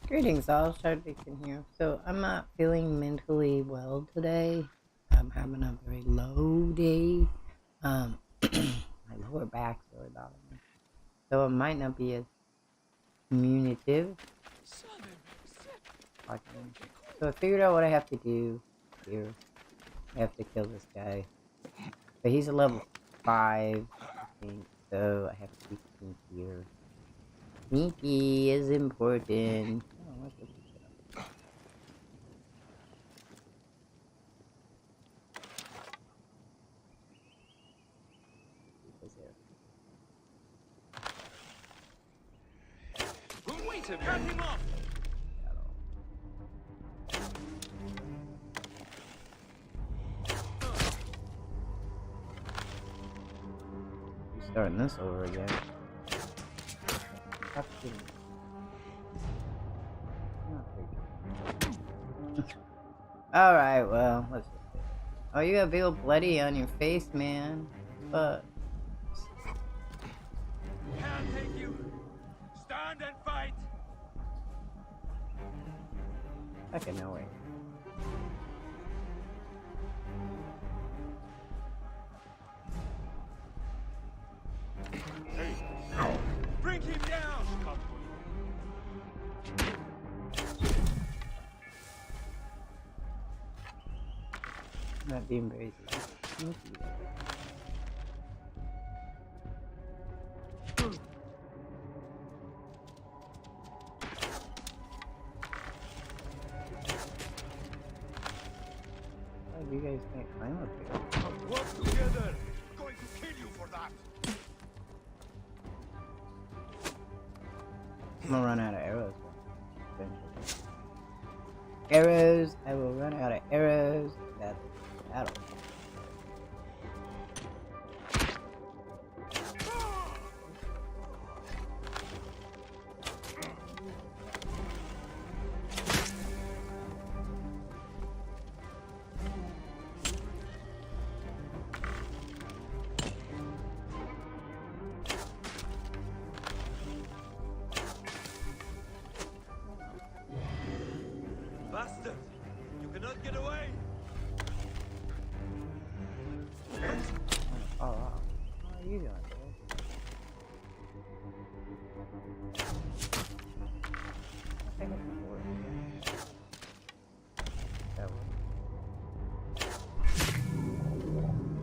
Greetings all, Shardvixen here. So I'm not feeling mentally well today. I'm having a very low day. My lower back's really bothering me. So it might not be as communicative. So I figured out what I have to do here. I have to kill this guy. But he's a level 5, I think. So I have to be sneakier. Sneaky is important. Oh, what's this stuff? Wait a minute! Cut him off! Starting this over again. Alright, well, let's just do it. Oh, you got a big old bloody on your face, man. But Can't take you! Stand and fight! okay, no way. Bring him down! I'm not being very sneaky. Oh, you guys can't climb up here. Work together! Going to kill you for that! I'm gonna run out of arrows. Arrows! I will run out of arrows. That's the battle. Bastard! You cannot get away! Oh, wow. What are you doing, bro? I think it's important. That was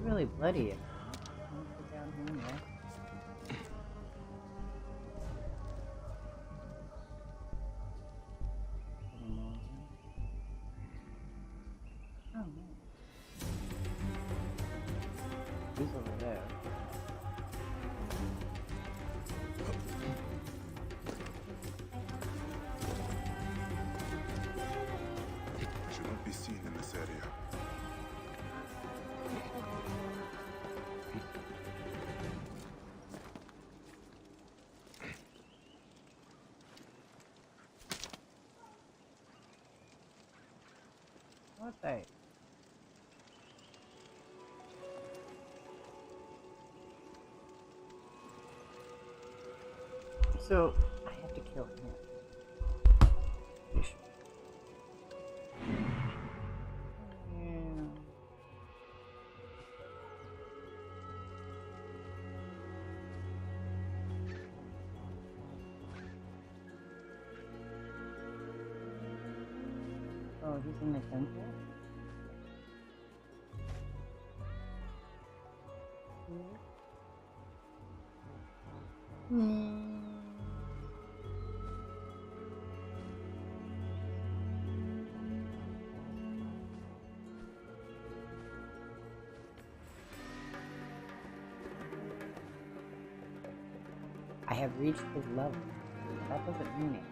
really bloody. Put down here, yeah. Oh, man. He's over there. Should not be seen in this area. What's that? So, I have to kill him. Fish. Yeah. Oh, he's in the temple? I have reached his level. That doesn't mean it.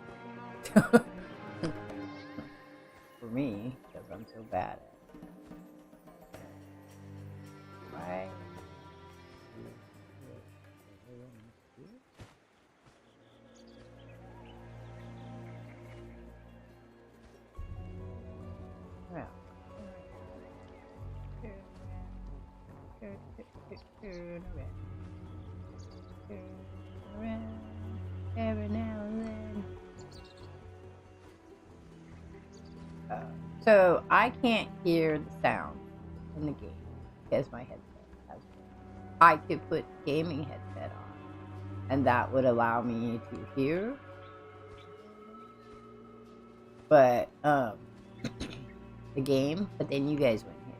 For me, because I'm so bad at it. Why? Well. Turn around. Every now and then. So I can't hear the sound in the game because my headset has one. I could put gaming headset on, and that would allow me to hear. But the game, but then you guys wouldn't hear.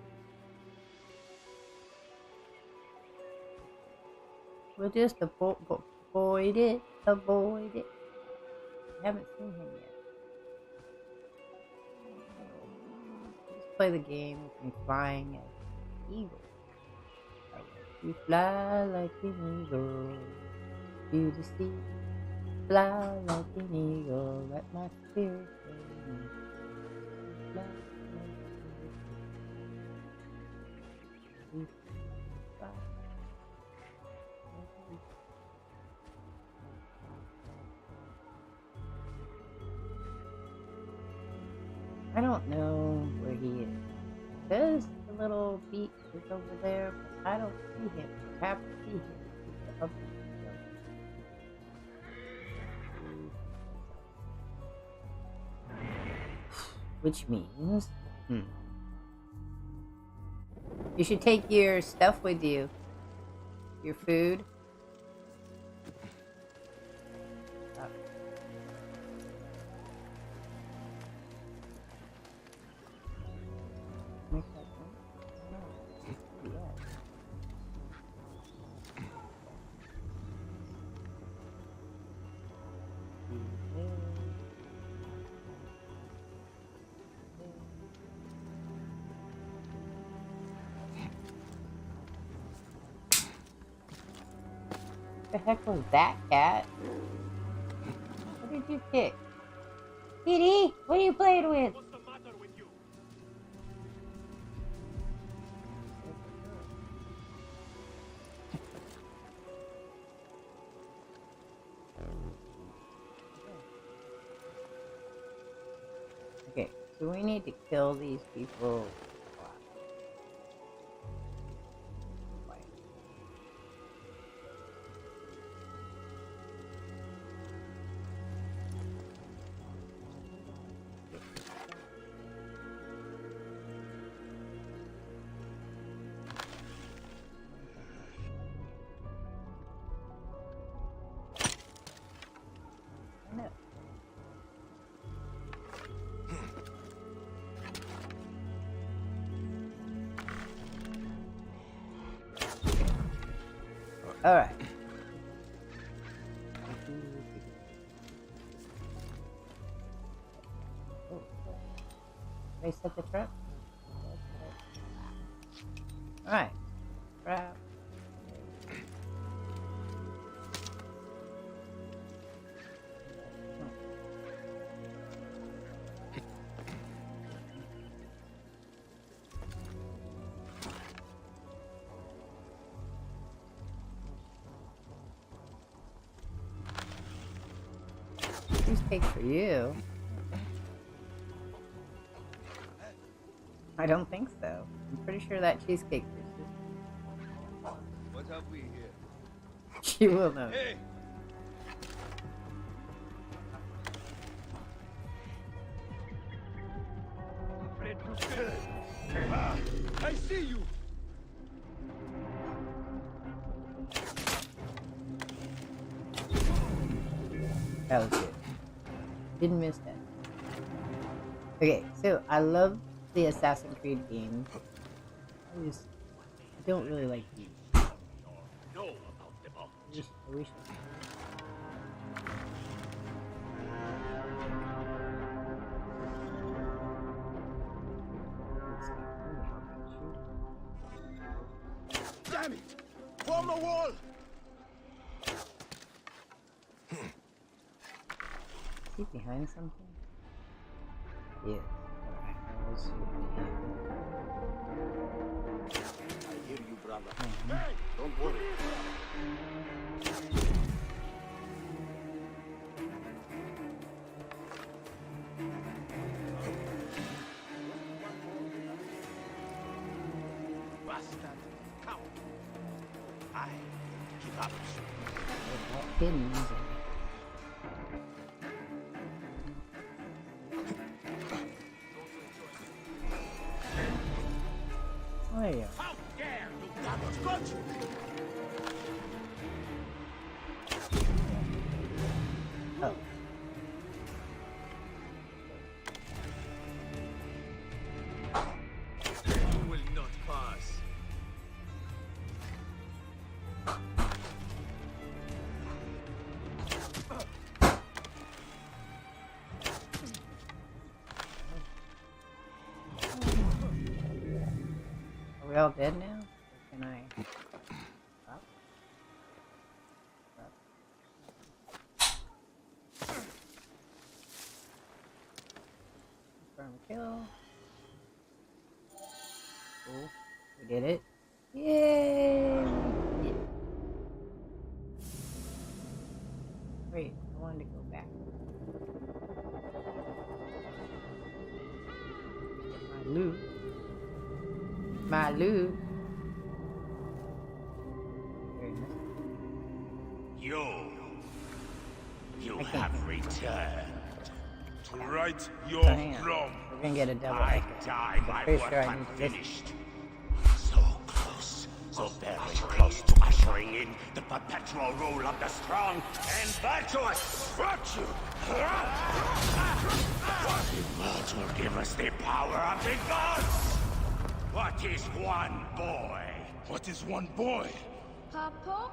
We'll just avoid it, avoid it. I haven't seen him yet. Just play the game with me flying as an eagle. I want to fly like an eagle to the sea. Fly like an eagle, let my spirit go. Fly like an eagle. Fly. I don't know where he is. There's the little beach is over there, but I don't see him. I have to see him. He's up there. Which means, you should take your stuff with you. Your food. What the heck was that, cat? What did you pick? Kitty, what are you playing with? What's the matter with you? Okay, so we need to kill these people. All right. They set the trap. All right. Trap. Cheesecake for you. I don't think so. I'm pretty sure that cheesecake for you. What have we here? She will know. Hey! I see you! That was good. Didn't miss that. Okay, so I love the Assassin's Creed games. I don't really like these. Know about them all. I wish Damn it! Form a wall! Is he behind something? Yes. Alright, let's see what I hear you, brother. Hey! Don't worry. Bastard! Coward! I give up. hidden. Oh. You will not pass. Are we all dead now? Or can I? Stop? Confirm kill. Cool. We did it. Yay! Yeah. Wait, I wanted to go back. My loot. My loot. Very nice. You have returned To right your Damn. wrong. We're gonna get a double I echo. die, I'm my pretty work sure I need this. unfinished. So close, so very close to ushering in the perpetual rule of the strong and virtuous. Virtue! The words will give us the power of the gods! What is one boy? What is one boy? Papa?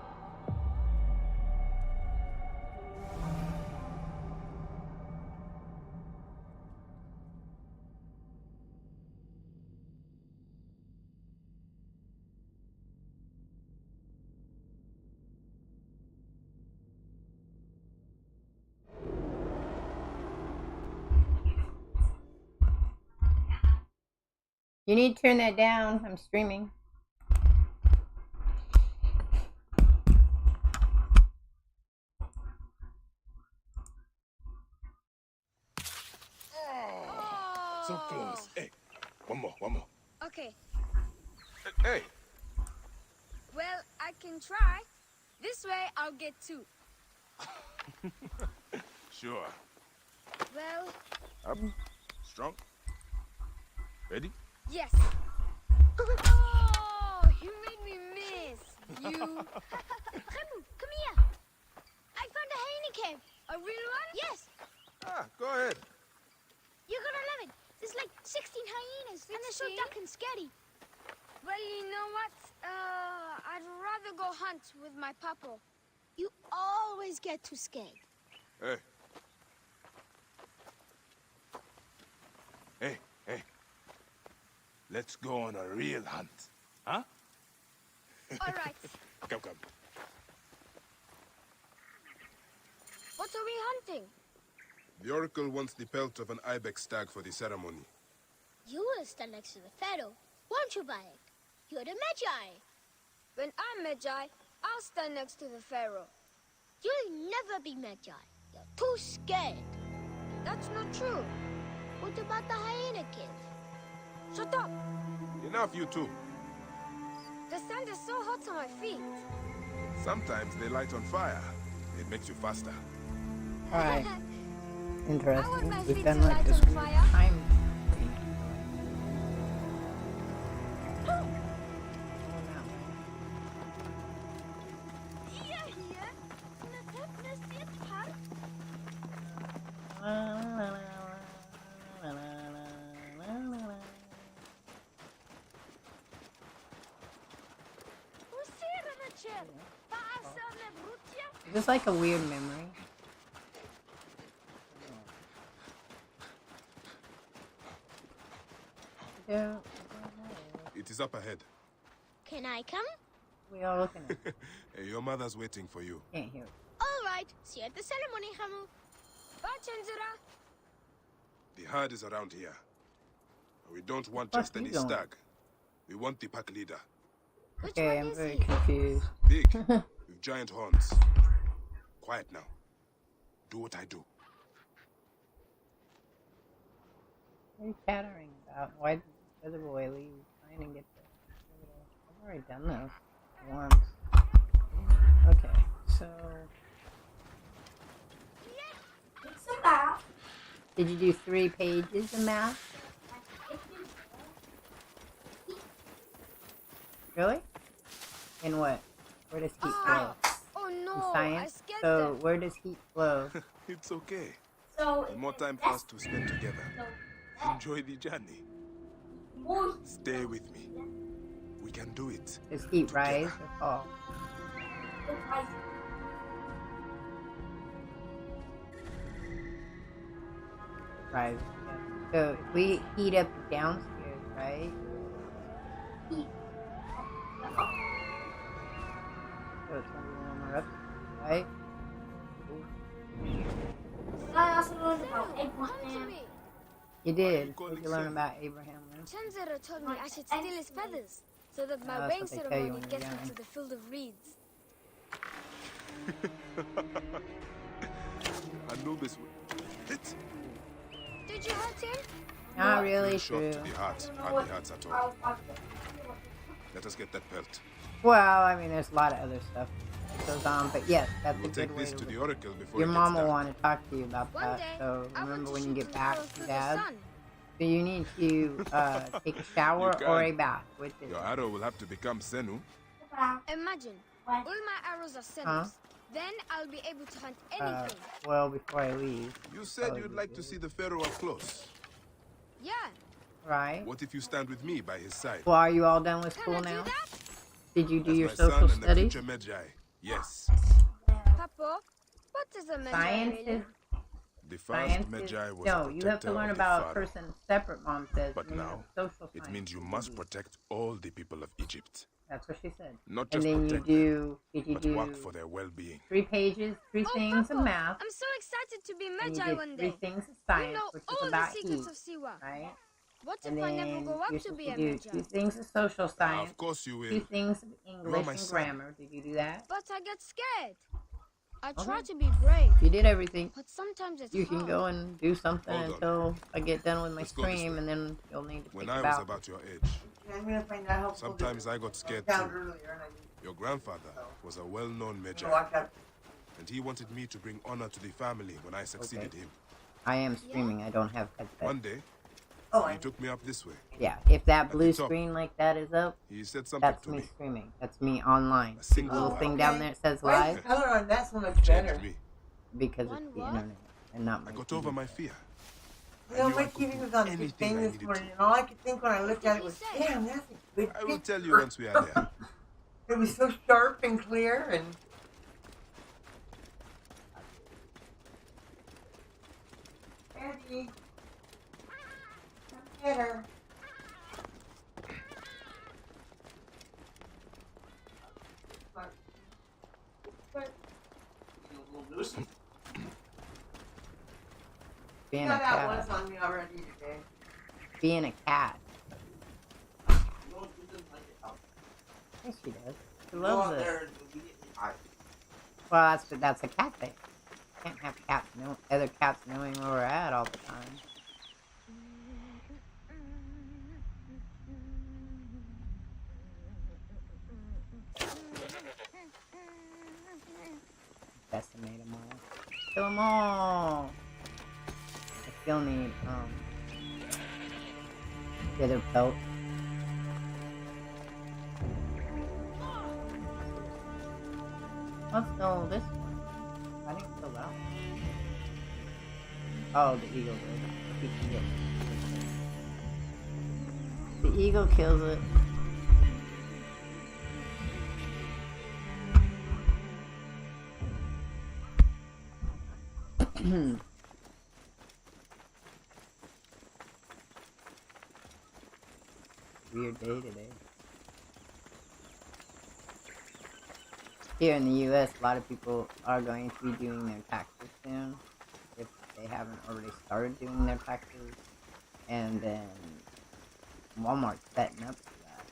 You need to turn that down. I'm streaming. So close. Hey, one more. Okay, Hey, well, I can try. This way, I'll get two. sure. Well, Up, strong. Ready? yes. Oh, you made me miss. You. Remu, come here. I found a hyena cave. A real one? Yes. Ah, go ahead. You're gonna love it. There's like 16 hyenas, and they're so dark and scary. Well, you know what? I'd rather go hunt with my papa. You always get too scared. Hey. Hey. Let's go on a real hunt. Huh? All right. Come. What are we hunting? The Oracle wants the pelt of an ibex stag for the ceremony. You will stand next to the pharaoh, won't you, Bayek? You're the Magi. When I'm Magi, I'll stand next to the pharaoh. You'll never be Magi. You're too scared. That's not true. What about the hyena cave? Shut up. Enough, you two. The sand is so hot on my feet. Sometimes they light on fire. It makes you faster. Alright. I want Interesting. my We've feet done to like light this on weird fire. time thing. Oh, no. Hier. Park. Is this like a weird memory? Yeah. It is up ahead. Can I come? We are looking at it. Hey, your mother's waiting for you. Can't hear it. All right. See you at the ceremony, Hamu. Bye, Chandra. The herd is around here. We don't want Fuck just you any going? stag. We want the pack leader. Which Okay, one I'm is very he? confused. Big, with giant horns. Quiet now. Do what I do. What are you chattering about? Why did the other boy leave? I didn't get the... I've already done this once. Okay, so... It's a map. Did you do 3 pages of math? Really? In what? Where does heat flow? Oh no! In I science? scared So them. where does heat flow? It's okay. So The more time for us to spend together. So Enjoy the journey. boy, Stay with me. We can do it. Does heat Together. rise or fall? Rise. Yeah. So we heat up downstairs, right? So it's gonna be warmer up, right? I also learned about Come to Abraham. me. You did. you What calling did you learn Sam? about Abraham Lincoln? Chenzero told me I should steal his feathers so that my That's ring what they tell you ceremony when you're gets me young. to the field of reeds. Anubis will. Hit. Did you hurt him? Not really Shot true. to the heart. Hardly hurts at all. Let us get that pelt. Well, I mean, there's a lot of other stuff that goes on, but yes, that's We'll a take good way this to to look. the oracle before Your it mom gets will dark. want to talk to you about One that. day, So I want remember to when you shoot get an back arrow to through the Dad. sun. So you need to take a shower You or can. a bath. Which is Your arrow will have to become Senu. Imagine, all my arrows are sinners. Huh? Then I'll be able to hunt anything. well, before I leave, You said Oh, you'd you like to did. see the pharaoh up close. Yeah. right? What if you stand with me by his side? Well, are you all done with Can school I do now? that? Did you do As your my social son and the studies? future Magi. Yes. Papa, what is a Magi Science really? is The first science Magi is was no. a You have to protector learn of the about a pharaoh. person separate. Mom says. But and then now, social It science. means you must protect all the people of Egypt. That's what she said. Not And just then you protect do. Did you but do work for their well-being. 3 pages, 3 Oh, things Papa, of math, I'm so excited to be and you Magi did one 3 day. things of You science, know which all is the about secrets heat, of Siwa. right? What And if I never then grow up you're to be supposed a to do Magi? 2 things of social science, Of course you 2 will. things of English my and son. grammar. Did you do that? But I get scared. I try Okay. to be brave, You did everything. but sometimes it's You hard. can go and do something Hold on. until I get done with my Let's go this stream, way. and then you'll need to When think I was about. about your age, I'm gonna find out how sometimes I got scared too. Your grandfather was a well-known Magi, watch out. and he wanted me to bring honor to the family when I succeeded him. I am streaming. I don't have headset. One day, Oh, he took me up this way. Yeah, if that the blue top. screen like that is up, He said something that's to me me. streaming. That's me online. A See the single little word. thing down there that says Why is live? the color on that so much Changed better? me. Because One it's the what? internet and not my I got TV. over my fear. You know, knew my I could TV do was on Big anything Bang I this needed morning, to. and all I could think when I looked at it was, What did he say? damn, that's a good I will picture. tell you once we are there. It was so sharp and clear, and Eddie, come get her. Being a Got out once cat. on me already today. Being a cat. Yes, she does. She loves it. Well, that's a cat thing. Can't have cats know other cats knowing where we're at all the time. Decimate them all. Kill them all. I still need the other pelt. Let's go this one. I didn't kill that one. Oh, the eagle did. He can get- The eagle kills it. Weird day today. Here in the US, a lot of people are going to be doing their taxes soon, if they haven't already started doing their taxes. And then Walmart's setting up for that.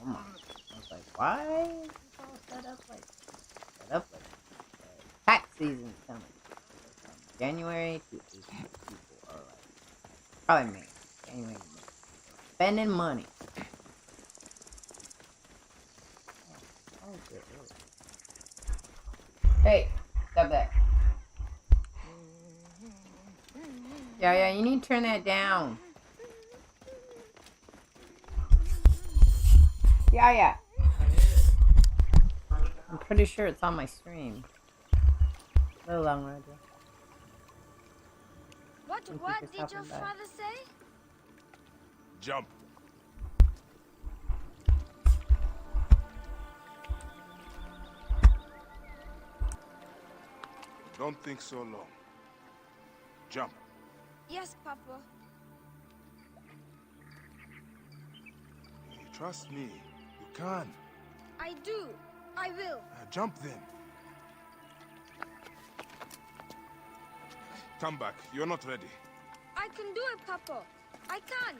Walmart. I was like, why is this all set up like this? Tax season's coming. From January to April, people are like, probably May. January to May. Spending money. Oh, good. Hey, stop that. Yeah, you need to turn that down. Yeah. I'm pretty sure it's on my stream. A little long, Roger. think what just did your happened back. father say? Jump. Don't think so long. Jump. Yes, Papa. Trust me. You can. I do. I will. Jump then. Come back. You're not ready. I can do it, Papa. I can.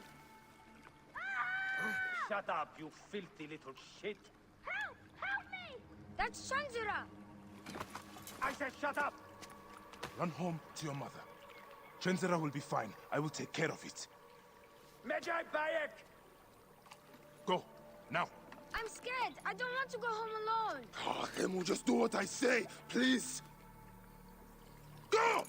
Shut up, you filthy little shit. Help! Help me! That's Shanzira. I said shut up. Run home to your mother. Chenzera will be fine. I will take care of it. Medjay Bayek! Go. Now. I'm scared. I don't want to go home alone. Oh, Hemu, just do what I say, please. Go!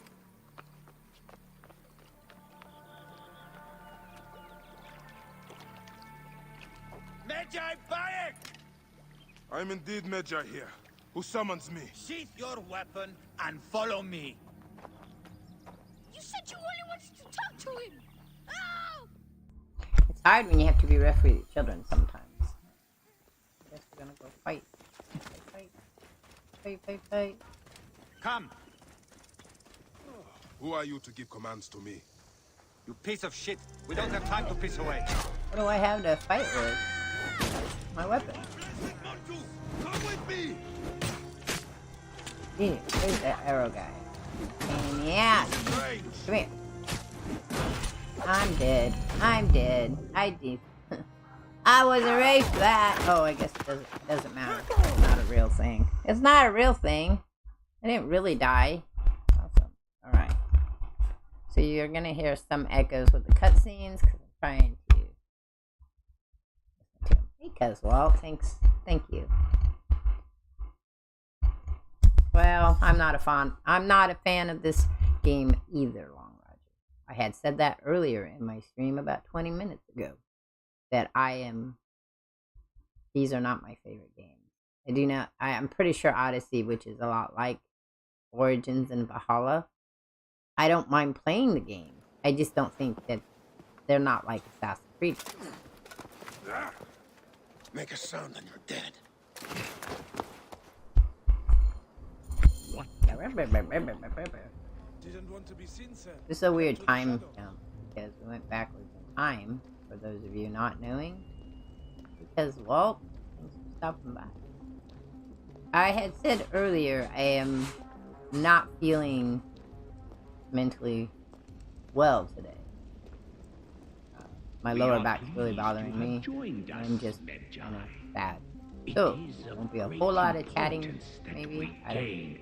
Medjay Bayek! I'm indeed Medjay here. Who summons me? Sheath your weapon and follow me. You said you only wanted to talk to him. Oh! It's hard when you have to be rough with your children sometimes. I guess we're gonna go fight. Fight. Come, Who are you to give commands to me? you piece of shit. We don't have time to piss away. What do I have to fight with? My weapon. Come with me! Yeah, where's that arrow guy? And yeah, come here. I'm dead. I did. I was erased that. Oh, I guess it doesn't matter. It's not a real thing. It's not a real thing. I didn't really die. Awesome. Alright. So you're gonna hear some echoes with the cutscenes because I'm trying to listen to them. Because, well, thanks. Thank you. Well, I'm not a fan of this game either, Long Roger. I had said that earlier in my stream about 20 minutes ago. That these are not my favorite games. I'm pretty sure Odyssey, which is a lot like Origins and Valhalla, I don't mind playing the game. I just don't think that they're not like Assassin's Creed. Make a sound and you're dead. Didn't want to be seen, sir. This is a weird time jump because we went backwards in time, for those of you not knowing. Because, well, things are stopping by. I had said earlier I am not feeling mentally well today. My lower back's really bothering me. I'm just kind of sad. So, there won't be a whole lot of chatting, maybe. I don't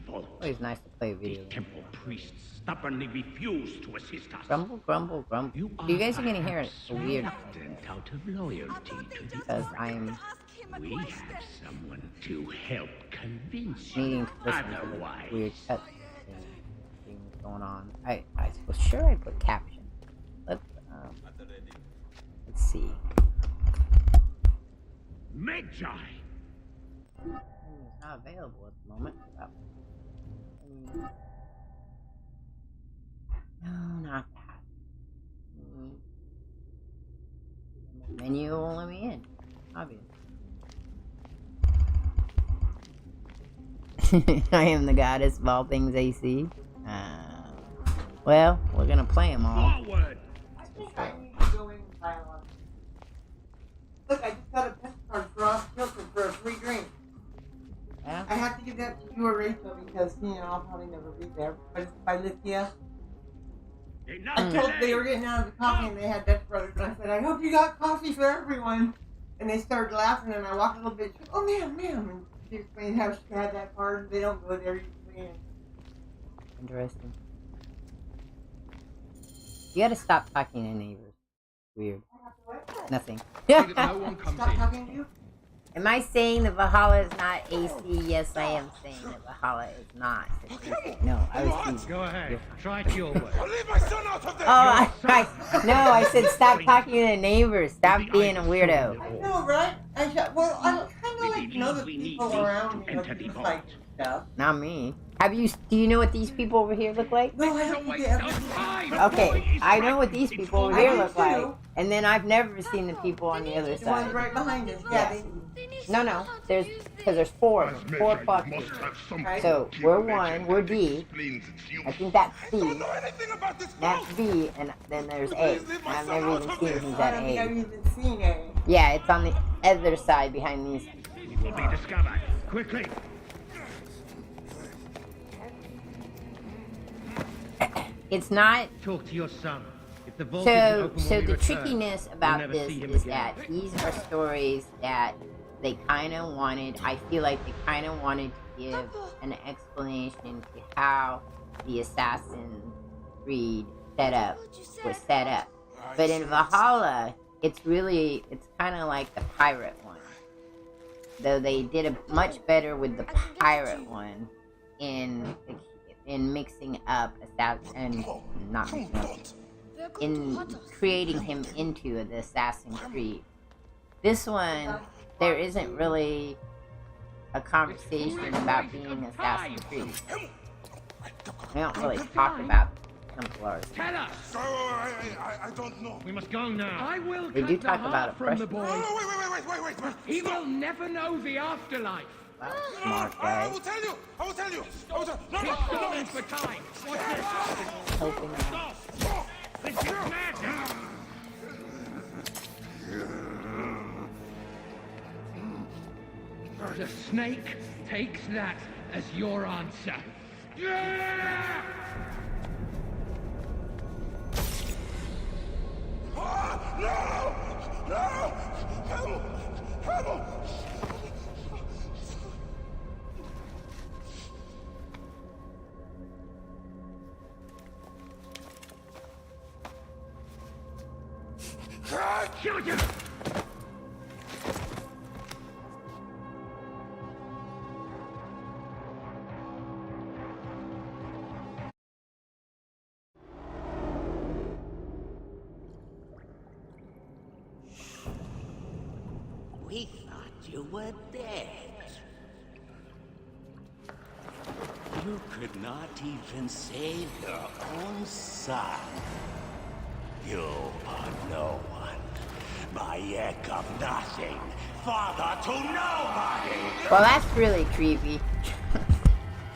know. Always nice to play video. Temple priests stubbornly refuse to assist us. Grumble. You guys are gonna hear a weird thing Out of loyalty to the because I'm we have someone to help convince needing you. to listen to the Otherwise, weird cut things going on. I was sure I put caption. Let's see. Medjay. It's not available at the moment. No, not that. Menu will let me in. Obviously. I am the goddess of all things AC. Well, we're gonna play them all. Forward. I think I need to go in and buy one. Look, I just got a postcard for Ross Kilton for a free drink. Yeah? I have to give that to you or Rachel because, I'll probably never be there. But it's by Lithia. I told they were getting out of the coffee and they had Dutch Brothers. And I said, I hope you got coffee for everyone. And they started laughing and I walked a little bit. She goes, oh, ma'am. And she explained how she had that card. They don't go there usually. Interesting. You gotta stop talking to neighbors. Weird. Nothing. No one comes Stop in. talking to you? Am I saying that Valhalla is not AC? Yes, I am saying that Valhalla is not. No, I was teasing. Go ahead. Try it your way. I'll leave my son out of there! I said stop talking to neighbors. Stop being a weirdo. I know, right? I kind of like know the people around me. Just like stuff. Not me. Do you know what these people over here look like? No, I don't think they ever did. Okay, I know what these people over I here do look like. too. And then I've never seen the people on the other The ones side. right behind us. Yeah. No, because there's four of them, four clusters. So we're one, we're D. I think that's C. That's B, and then there's A. And I've never even seen who's I at don't think I've A. even seen A. Yeah, it's on the other side behind these. He will be discovered. Quickly. It's not. Talk to your son. If the vault isn't open So when we the return, trickiness we'll about never this see him is again. that these are stories that they kind of wanted. I feel like they kind of wanted to give an explanation to how the Assassin's Creed setup was set up. But in Valhalla, it's kind of like the pirate one. Though they did a much better with the pirate one in mixing up in creating him into the Assassin's Creed. This one, there isn't really a conversation about being Assassin's Creed. We don't really talk about Templars. Tell us. I don't know. We must go now. I will They cut do the talk heart about from the oppression. boy. Wait. He will never know the afterlife. Wow, smart I guy. will tell you. I will tell you. He's stalling for time. What's this? Helping out. This is magic. The snake takes that as your answer. Shoot him! We thought you were dead. You could not even save your own son. You are no one. Bayek of nothing. Father to nobody. Well, that's really creepy.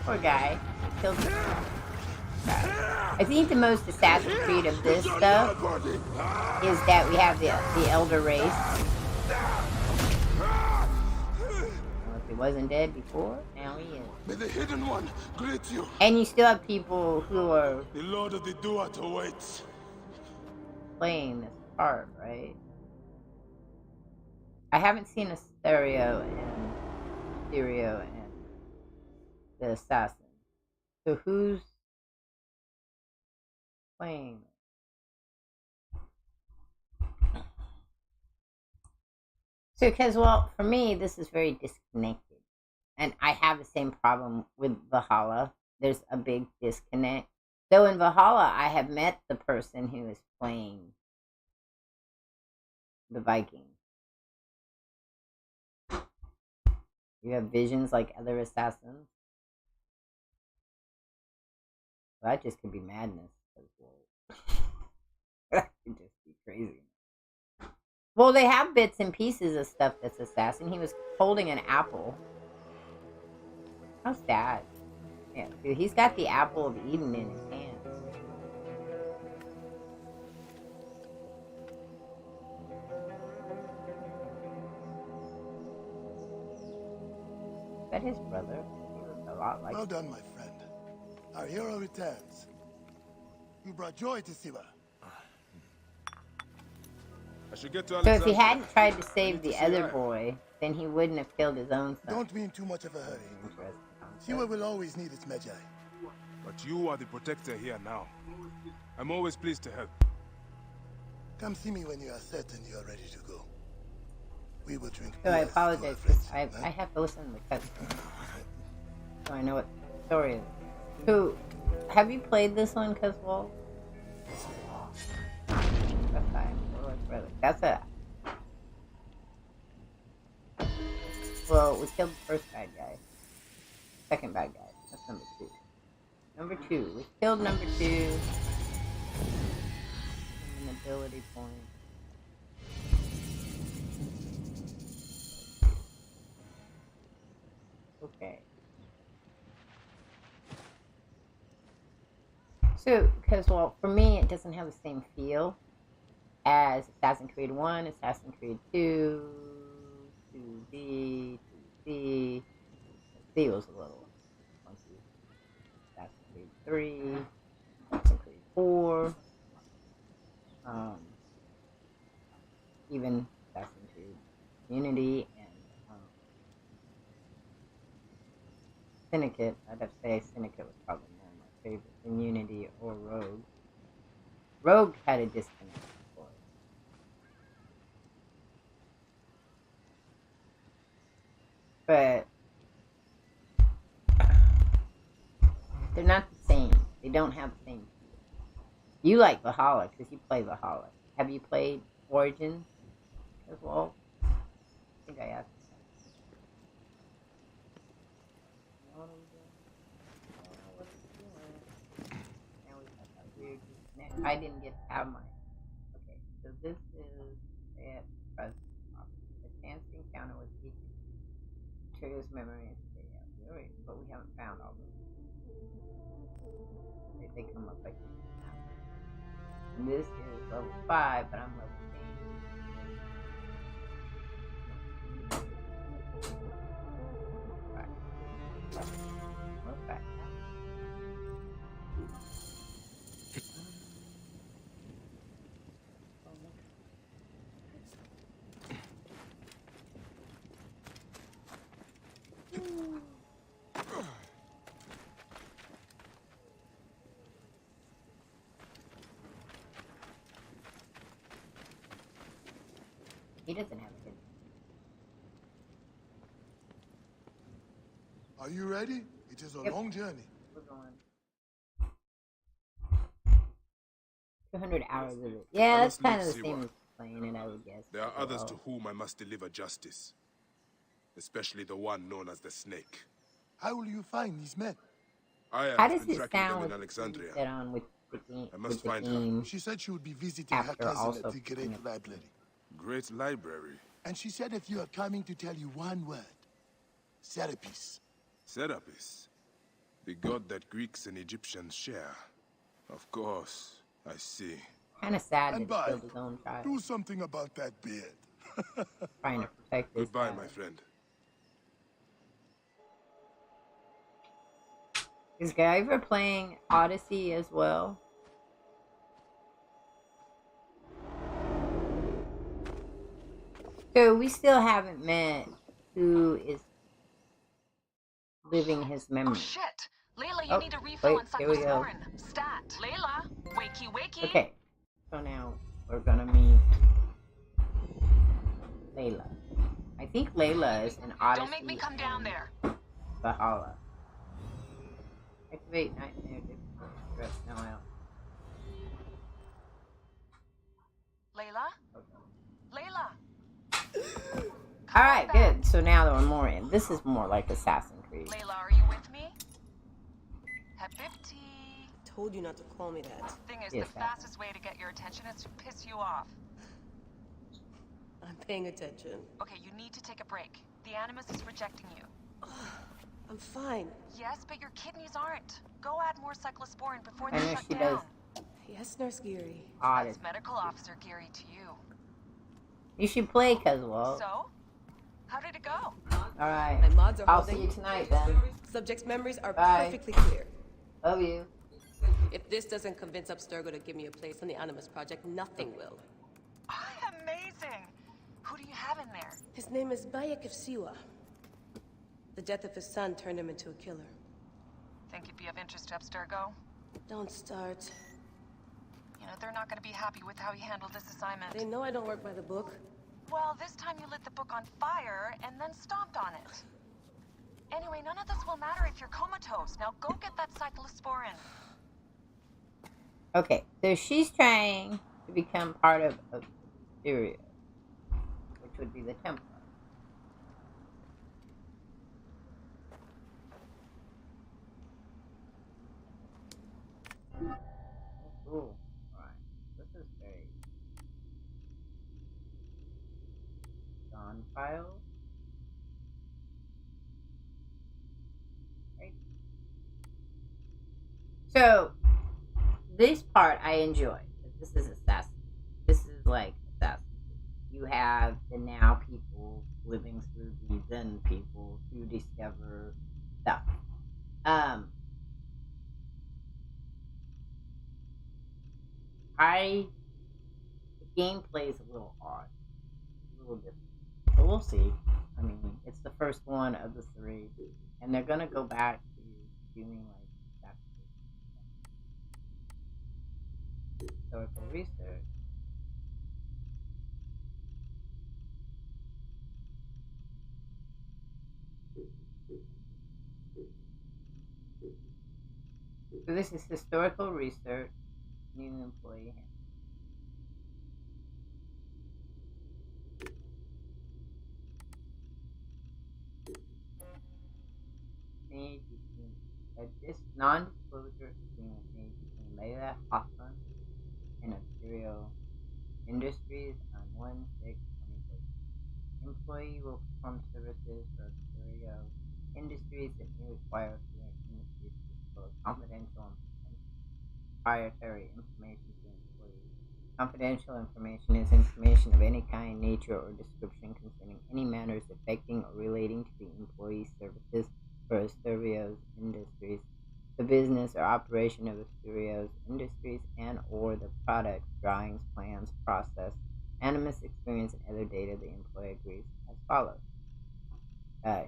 Poor guy. Killed him. I think the most Assassin's Creed of this stuff is that we have the Elder race. Well, if he wasn't dead before, now he is. May the hidden one greet you. And you still have people who are The Lord of the Duat awaits. playing this part, right? I haven't seen a stereo and the assassin. So who's playing? So, because, well, for me, this is very disconnected. And I have the same problem with Valhalla. There's a big disconnect. Though in Valhalla, I have met the person who is playing the Viking. You have visions like other assassins. Well, that just could be madness. That could just be crazy. Well, they have bits and pieces of stuff that's assassin. He was holding an apple. How sad. Yeah, dude, he's got the apple of Eden in his hand. Is that his brother? He looks a lot like Well done, my friend. Our hero returns. You brought joy to Siva. I should get to So if he Alexandria. hadn't tried to save need to the see other her. boy, then he wouldn't have killed his own son. Don't be in too much of a hurry. Siva will always need its Magi. But you are the protector here now. I'm always pleased to help. Come see me when you are certain you are ready to go. We will drink So I beers to our apologize. friends, I huh? have to listen to the cut. So I know what the story is. So, have you played this one, Cuzwall? That's fine. That's a... Well, we killed the first bad guy. Second bad guy. That's number 2? Number 2. We killed number 2. An ability point. Okay. So, because, well, for me, it doesn't have the same feel as Assassin's Creed 1, Assassin's Creed 2, 2B, 2C. C was a little funky. Assassin's Creed 3, Assassin's Creed 4, even Assassin's Creed Unity and Syndicate. I'd have to say Syndicate was probably more my favorite than Unity or Rogue. Rogue had a disconnect for it. But they're not the same. They don't have the same feel. You like Valhalla because you play Valhalla. Have you played Origins as well? I think I asked you that. You know what I'm doing? What are we doing? Now we got that weird disconnect. I didn't get to have mine. Okay, so this is at present. A chance encounter with each material's memory and video. But we haven't found all of them. They come up like this now. And this is level 5, but I'm level 10. Right. Okay. He doesn't have a hidden. Are you ready? It is a long journey. We're going 200 hours of it. Yeah, that's kind of the same as playing it, I would guess. There are others to whom I must deliver justice. Especially the one known as the Snake. How will you find these men? How does been it tracking them sound in with Alexandria. that on with the game? I must find her. She said she would be visiting her After cousin also at the Great Library. Great Library? And she said if you are coming to tell you one word. Serapis. Serapis? The god that Greeks and Egyptians share. Of course, I see. Kind of sad that And he killed his own child. do something about that beard. Trying to protect his Goodbye, child. my friend. Is Guyver playing Odyssey as well? So we still haven't met who is living his memory. Oh shit! Layla, you need a refill on here we go. cyclosporin. Stat. Layla, wakey wakey. Okay, so now we're gonna meet Layla. I think Layla is in Odyssey. Don't make me come down there. Valhalla. Activate nightmare difficulty. Stress now out. Layla? Layla! Alright, good. So now that we're more in. This is more like Assassin's Creed. Layla, are you with me? Habibti. Told you not to call me that. Thing is, Yes, the fastest way to get your attention is to piss you off. I'm paying attention. Okay, you need to take a break. The Animus is rejecting you. I'm fine. Yes, but your kidneys aren't. Go add more cyclosporin before I they know shut she down. does. Yes, Nurse Geary. That's medical officer Geary to you. You should play, Casual. So? How did it go? Alright. My mods are I'll holding. see you tonight then. Subject's memories are Bye. perfectly clear. Love you. If this doesn't convince Abstergo to give me a place on the Animus Project, nothing will. Amazing! Who do you have in there? His name is Bayek of Siwa. The death of his son turned him into a killer. Think you'd be of interest to Abstergo? Don't start. You know, they're not going to be happy with how he handled this assignment. They know I don't work by the book. Well, this time you lit the book on fire and then stomped on it. Anyway, none of this will matter if you're comatose. Now go get that cyclosporin. Okay, so she's trying to become part of Syria, which would be the Templar. Layla, Oh, cool. Alright. This is very John file. Right. So this part I enjoy. This is assassin. This is like assassin. You have the now people living through the then people to discover stuff. The gameplay is a little odd, a little different, but we'll see. I mean, it's the first one of the three, and they're gonna go back to doing like that historical research. So this is historical research, new employee handbook. Made between this non-disclosure agreement made between Layla Hoffman and Imperial Industries on 1/6/2014. Employee will perform services for Imperial Industries that may require Imperial Industries to disclose confidential and proprietary information to employees. Confidential information is information of any kind, nature, or description concerning any matters affecting or relating to the employee's services for Asturio's Industries, the business or operation of Asturio's Industries, and or the products, drawings, plans, process, animus, experience, and other data the employee agrees as follows.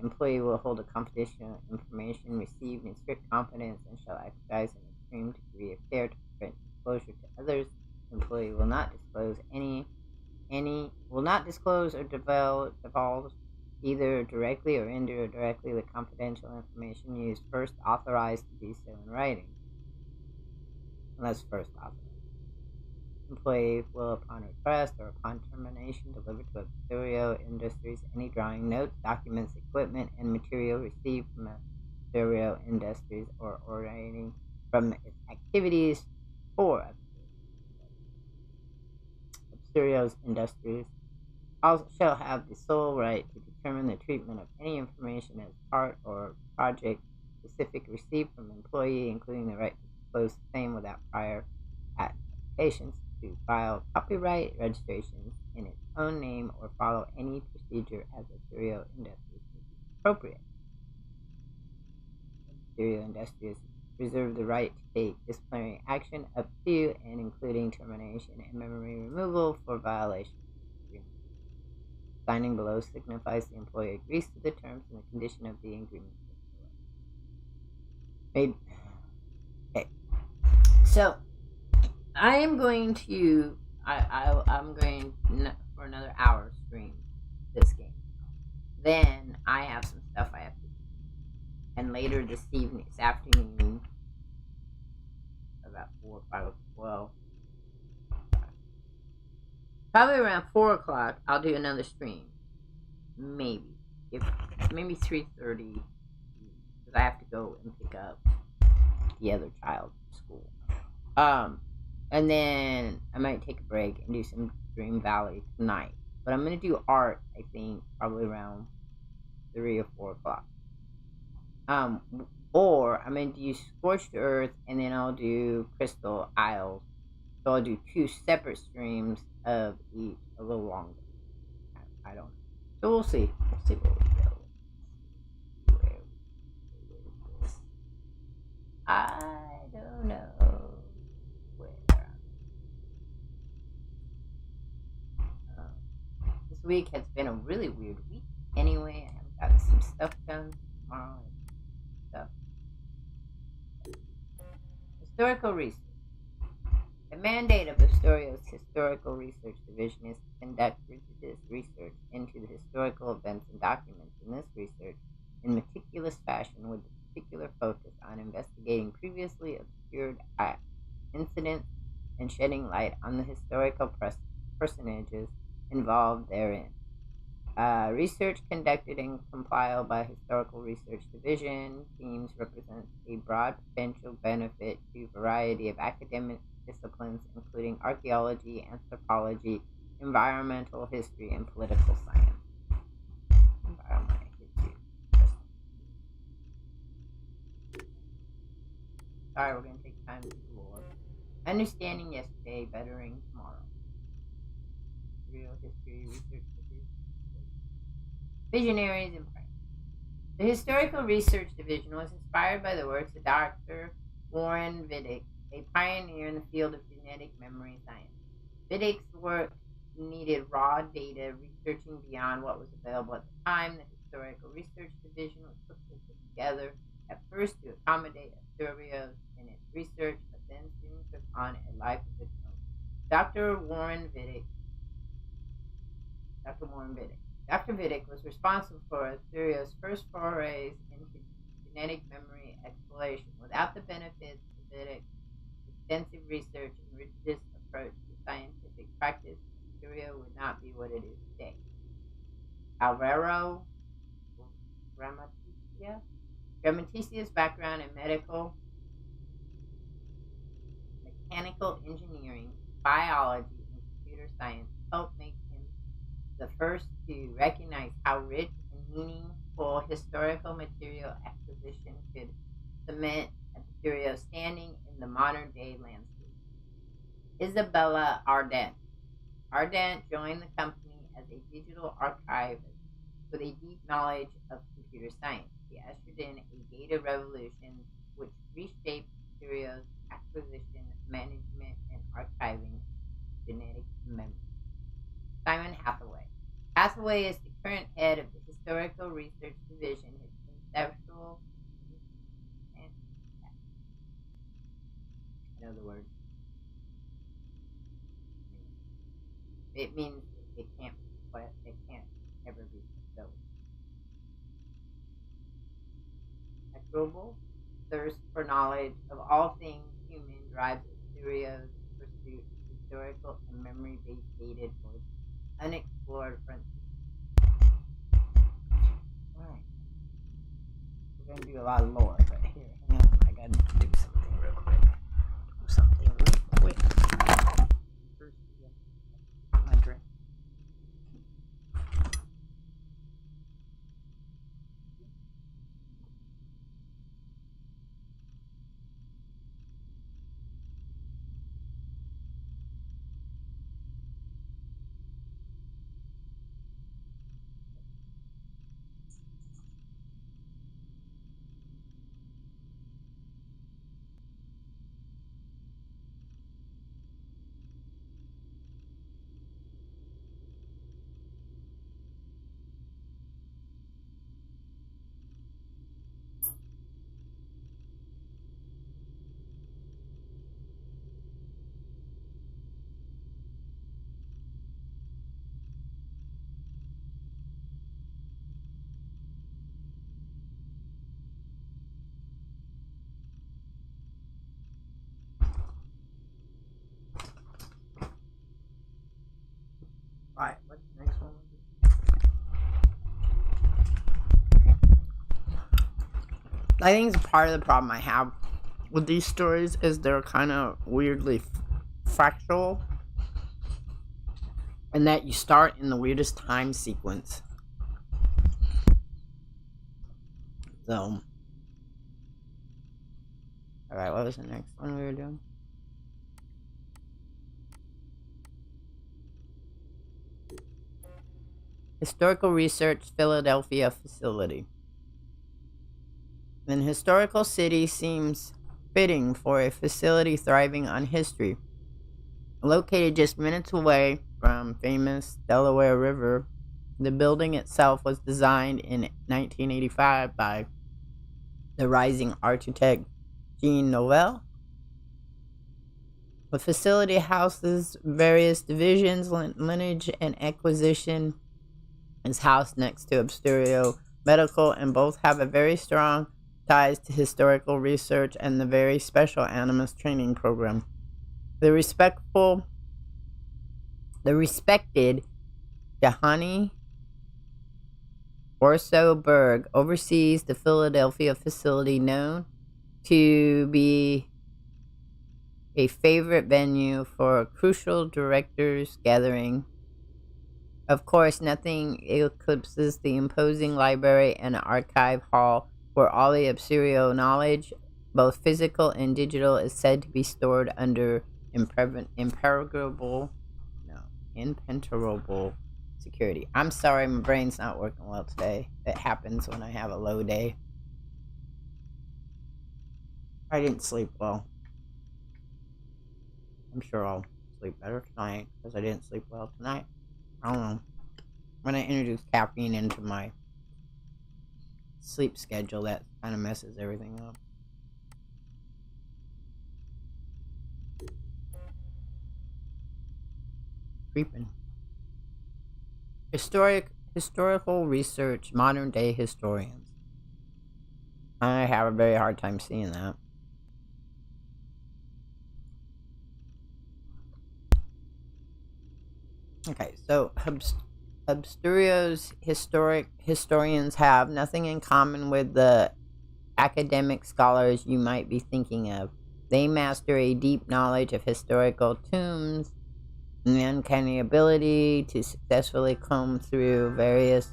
Employee will hold a confidential information received in strict confidence and shall exercise an extreme degree of care to prevent disclosure to others. Employee will not disclose or divulge either directly or indirectly the confidential information used first authorized to do so in writing, unless first authorized. Employee will, upon request or upon termination, deliver to Asterio Industries any drawing, notes, documents, equipment, and material received from Asterio Industries or originating from its activities for Asterio Industries. Also shall have the sole right to determine the treatment of any information as part or project specific received from employee, including the right to disclose the same without prior applications, to file copyright registrations in its own name or follow any procedure as Asterio Industries may be appropriate. Asterio Industries reserve the right to take disciplinary action up to and including termination and memory removal for violation of the agreement. Signing below signifies the employee agrees to the terms and the condition of the agreement. Okay. So I am going to I'm going for another hour stream this game. Then I have some stuff I have to do. And later this afternoon, about 4 or 5 o'clock, probably around 4 o'clock, I'll do another stream. Maybe 3:30, because I have to go and pick up the other child from school. And then I might take a break and do some Dream Valley tonight. But I'm gonna do art, I think, probably around 3 or 4 o'clock. Or I'm gonna do Scorched Earth, and then I'll do Crystal Isles. So I'll do 2 separate streams of each, a little longer. I don't know. So we'll see. We'll see where we go. Where is this? I don't know where. This week has been a really weird week. Anyway, I haven't gotten some stuff done tomorrow and stuff. Historical research. The mandate of Astorio's Historical Research Division is to conduct rigorous research into the historical events and documents in this research in meticulous fashion with a particular focus on investigating previously obscured incidents and shedding light on the historical personages involved therein. Research conducted and compiled by Historical Research Division. Themes represent a broad potential benefit to a variety of academic disciplines, including archaeology, anthropology, environmental history, and political science. Environmental history. Sorry, we're going to take time to explore. Understanding yesterday, bettering tomorrow. Real history research. Visionaries in print. The Historical Research Division was inspired by the works of Dr. Warren Vidic, a pioneer in the field of genetic memory science. Vidic's work needed raw data, researching beyond what was available at the time. The Historical Research Division was quickly put together, at first to accommodate Asturias in its research, but then soon took on a life of its own. Dr. Warren Vidic was responsible for Asturia's first forays into genetic memory exploration. Without the benefits of Vidic's extensive research and rigorous approach to scientific practice, Asturia would not be what it is today. Alvaro Gramaticia's background in mechanical engineering, biology, and computer science helped make him the first to recognize how rich and meaningful historical material acquisition could cement Asturia's standing in the modern-day landscape. Isabella Ardent joined the company as a digital archivist with a deep knowledge of computer science. She ushered in a data revolution which reshaped Asturia's acquisition, management, and archiving genetic memory. Simon Hathaway. Hathaway is the current head of the Historical Research Division. His conceptual, I know the word. It means it can't ever be fulfilled. Equitable thirst for knowledge of all things human drives Asturia's pursuit of historical and memory-based data towards unexplored frontiers. Alright. We're going to do a lot of lore, but here, hang on, I got to do something real quick. First, my drink. Alright, what's the next one? I think it's part of the problem I have with these stories is they're kind of weirdly factual, and that you start in the weirdest time sequence. So, alright, what was the next one we were doing? Historical Research Philadelphia Facility. An historical city seems fitting for a facility thriving on history. Located just minutes away from famous Delaware River, the building itself was designed in 1985 by the rising architect Jean Nouvel. The facility houses various divisions, lineage, and acquisition is housed next to Obsterio Medical, and both have a very strong ties to historical research and the very special Animus training program. The respected Jahani Orso Berg oversees the Philadelphia facility known to be a favorite venue for a crucial directors gathering. Of course, nothing eclipses the imposing library and archive hall where all the Absurio knowledge, both physical and digital, is said to be stored under impenetrable security. I'm sorry, my brain's not working well today. It happens when I have a low day. I didn't sleep well. I'm sure I'll sleep better tonight because I didn't sleep well tonight. I don't know. When I introduce caffeine into my sleep schedule, that kind of messes everything up. Creeping. Historical research, modern day historians. I have a very hard time seeing that. Okay, so Absturio's historians have nothing in common with the academic scholars you might be thinking of. They master a deep knowledge of historical tombs and the uncanny ability to successfully comb through various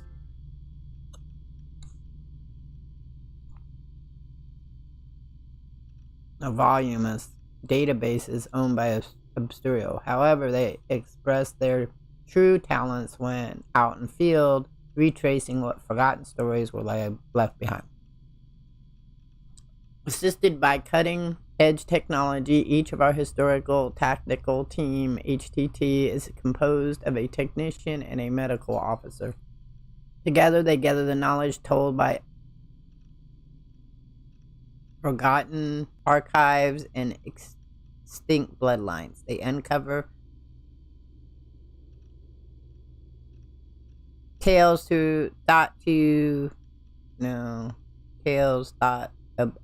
voluminous databases owned by Absturio. However, they express their true talents when out in the field, retracing what forgotten stories were left behind. Assisted by cutting-edge technology, each of our historical tactical team, HTT, is composed of a technician and a medical officer. Together, they gather the knowledge told by forgotten archives and extinct bloodlines. They uncover tales thought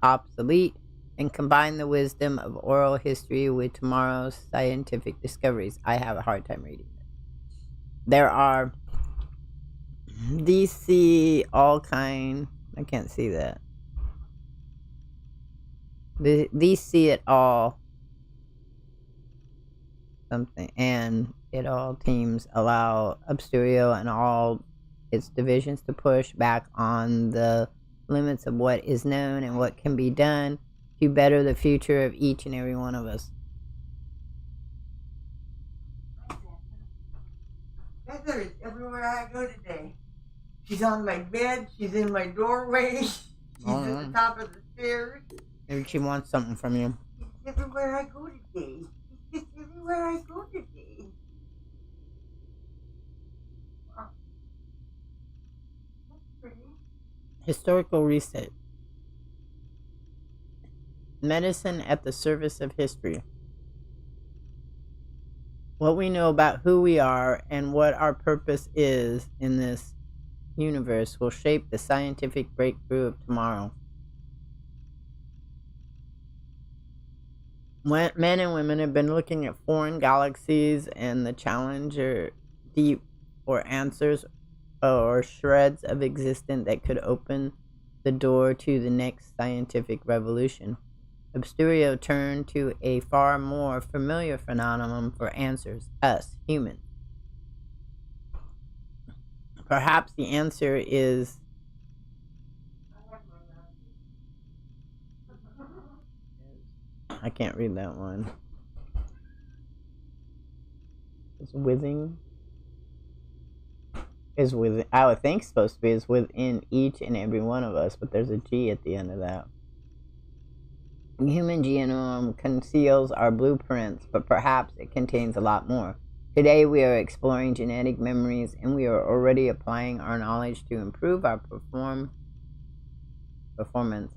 obsolete and combine the wisdom of oral history with tomorrow's scientific discoveries. I have a hard time reading it. There are DC all kind. I can't see that. These see it all something, and it all teams allow Absturio and all its divisions to push back on the limits of what is known and what can be done to better the future of each and every one of us. Heather is everywhere I go today. She's on my bed, she's in my doorway, she's at the top of the stairs. Maybe she wants something from you. She's everywhere I go today. She's everywhere I go today. Wow. That's pretty. Historical reset. Medicine at the service of history. What we know about who we are and what our purpose is in this universe will shape the scientific breakthrough of tomorrow. Men and women have been looking at foreign galaxies and the challenger deep for answers or shreds of existence that could open the door to the next scientific revolution. Absturio turned to a far more familiar phenomenon for answers: us, humans. Perhaps the answer is I can't read that one. It's within. Is within. I would think supposed to be is within each and every one of us, but there's a G at the end of that. The human genome conceals our blueprints, but perhaps it contains a lot more. Today we are exploring genetic memories, and we are already applying our knowledge to improve our performance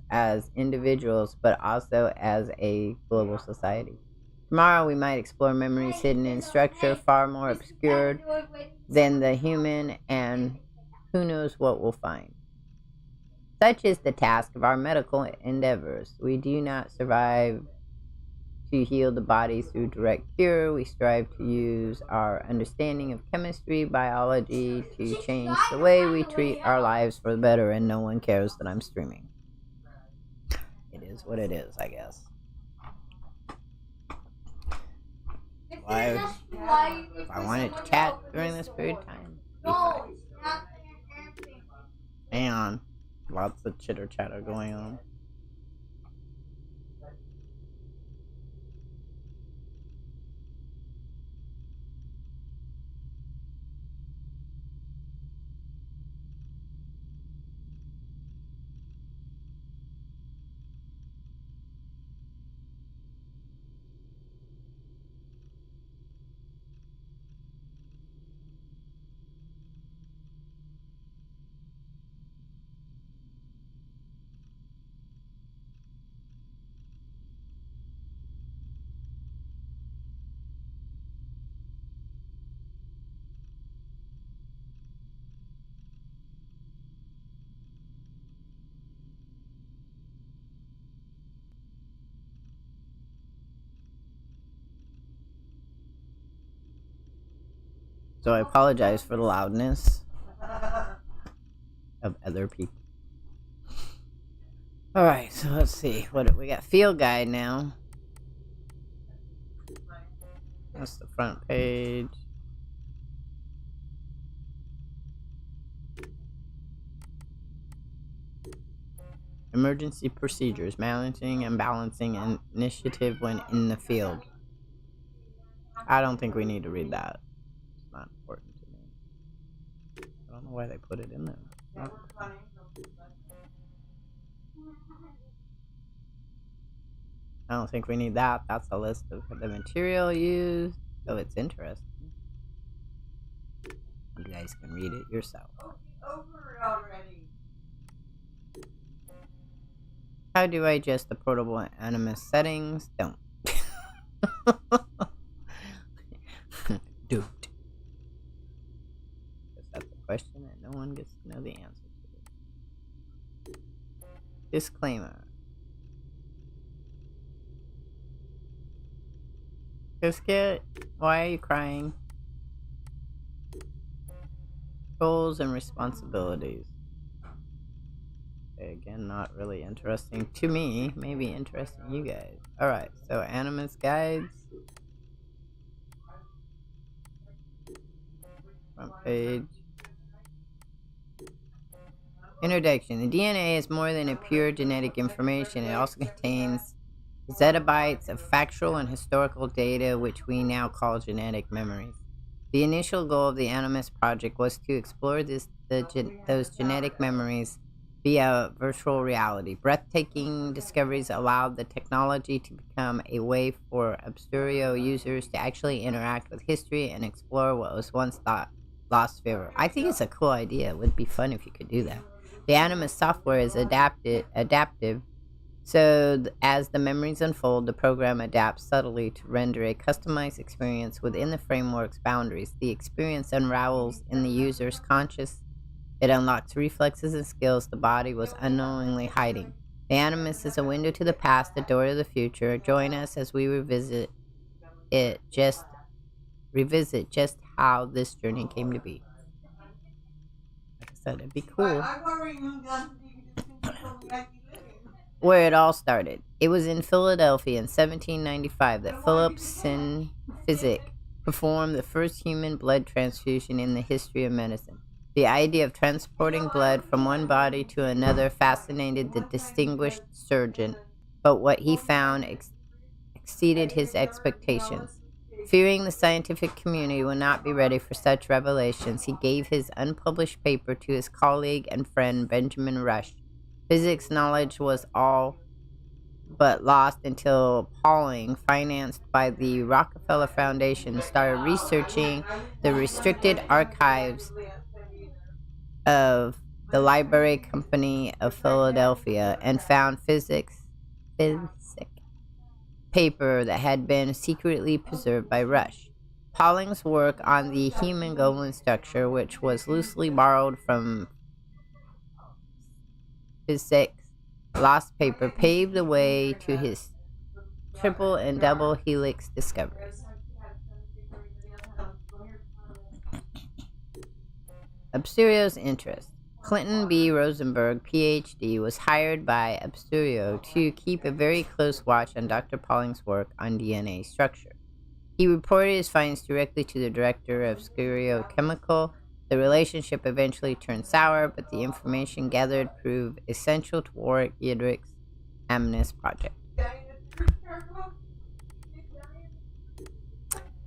as individuals, but also as a global society. Tomorrow we might explore memories hidden in structure far more obscured than the human, and who knows what we'll find. Such is the task of our medical endeavors. We do not survive to heal the body through direct cure. We strive to use our understanding of chemistry, biology to change the way we treat our lives for the better, and no one cares that I'm streaming. It is what it is, I guess. If I wanted to chat during this period of time, hang on. Lots of chitter chatter going on. So I apologize for the loudness of other people. Alright, so let's see. What we got? Field guide now. That's the front page. Emergency procedures, managing and balancing initiative when in the field. I don't think we need to read that. It's not important to me. I don't know why they put it in there. I don't think we need that. That's a list of the material used. So it's interesting. You guys can read it yourself. How do I adjust the portable animus settings? Don't. Don't. Because that's a question and no one gets to know the answer to it. Disclaimer. Biscuit, why are you crying? Goals and responsibilities. Okay, again, not really interesting to me. Maybe interesting to you guys. Alright, so Animus Guides. Front page. Introduction. The DNA is more than a pure genetic information. It also contains zettabytes of factual and historical data, which we now call genetic memories. The initial goal of the Animus Project was to explore those genetic memories via virtual reality. Breathtaking discoveries allowed the technology to become a way for Obscurio users to actually interact with history and explore what was once thought lost forever. I think it's a cool idea. It would be fun if you could do that. The Animus software is adaptive, so as the memories unfold, the program adapts subtly to render a customized experience within the framework's boundaries. The experience unravels in the user's conscious. It unlocks reflexes and skills the body was unknowingly hiding. The Animus is a window to the past, a door to the future. Join us as we revisit just how this journey came to be. Like I said, it'd be cool. Where it all started. It was in Philadelphia in 1795 that Philip Physic performed the first human blood transfusion in the history of medicine. The idea of transporting blood from one body to another fascinated the distinguished surgeon, but what he found exceeded his expectations. Fearing the scientific community would not be ready for such revelations, he gave his unpublished paper to his colleague and friend Benjamin Rush. Physics knowledge was all but lost until Pauling, financed by the Rockefeller Foundation, started researching the restricted archives of the Library Company of Philadelphia and found physic paper that had been secretly preserved by Rush. Pauling's work on the human goblin structure, which was loosely borrowed from Physic's lost paper, paved the way to his triple and double helix discoveries. Absterio's interest. Clinton B. Rosenberg, PhD, was hired by Absterio to keep a very close watch on Dr. Pauling's work on DNA structure. He reported his findings directly to the director of Stereochemical. The relationship eventually turned sour, but the information gathered proved essential to Warwick Yidrick's Amnis project.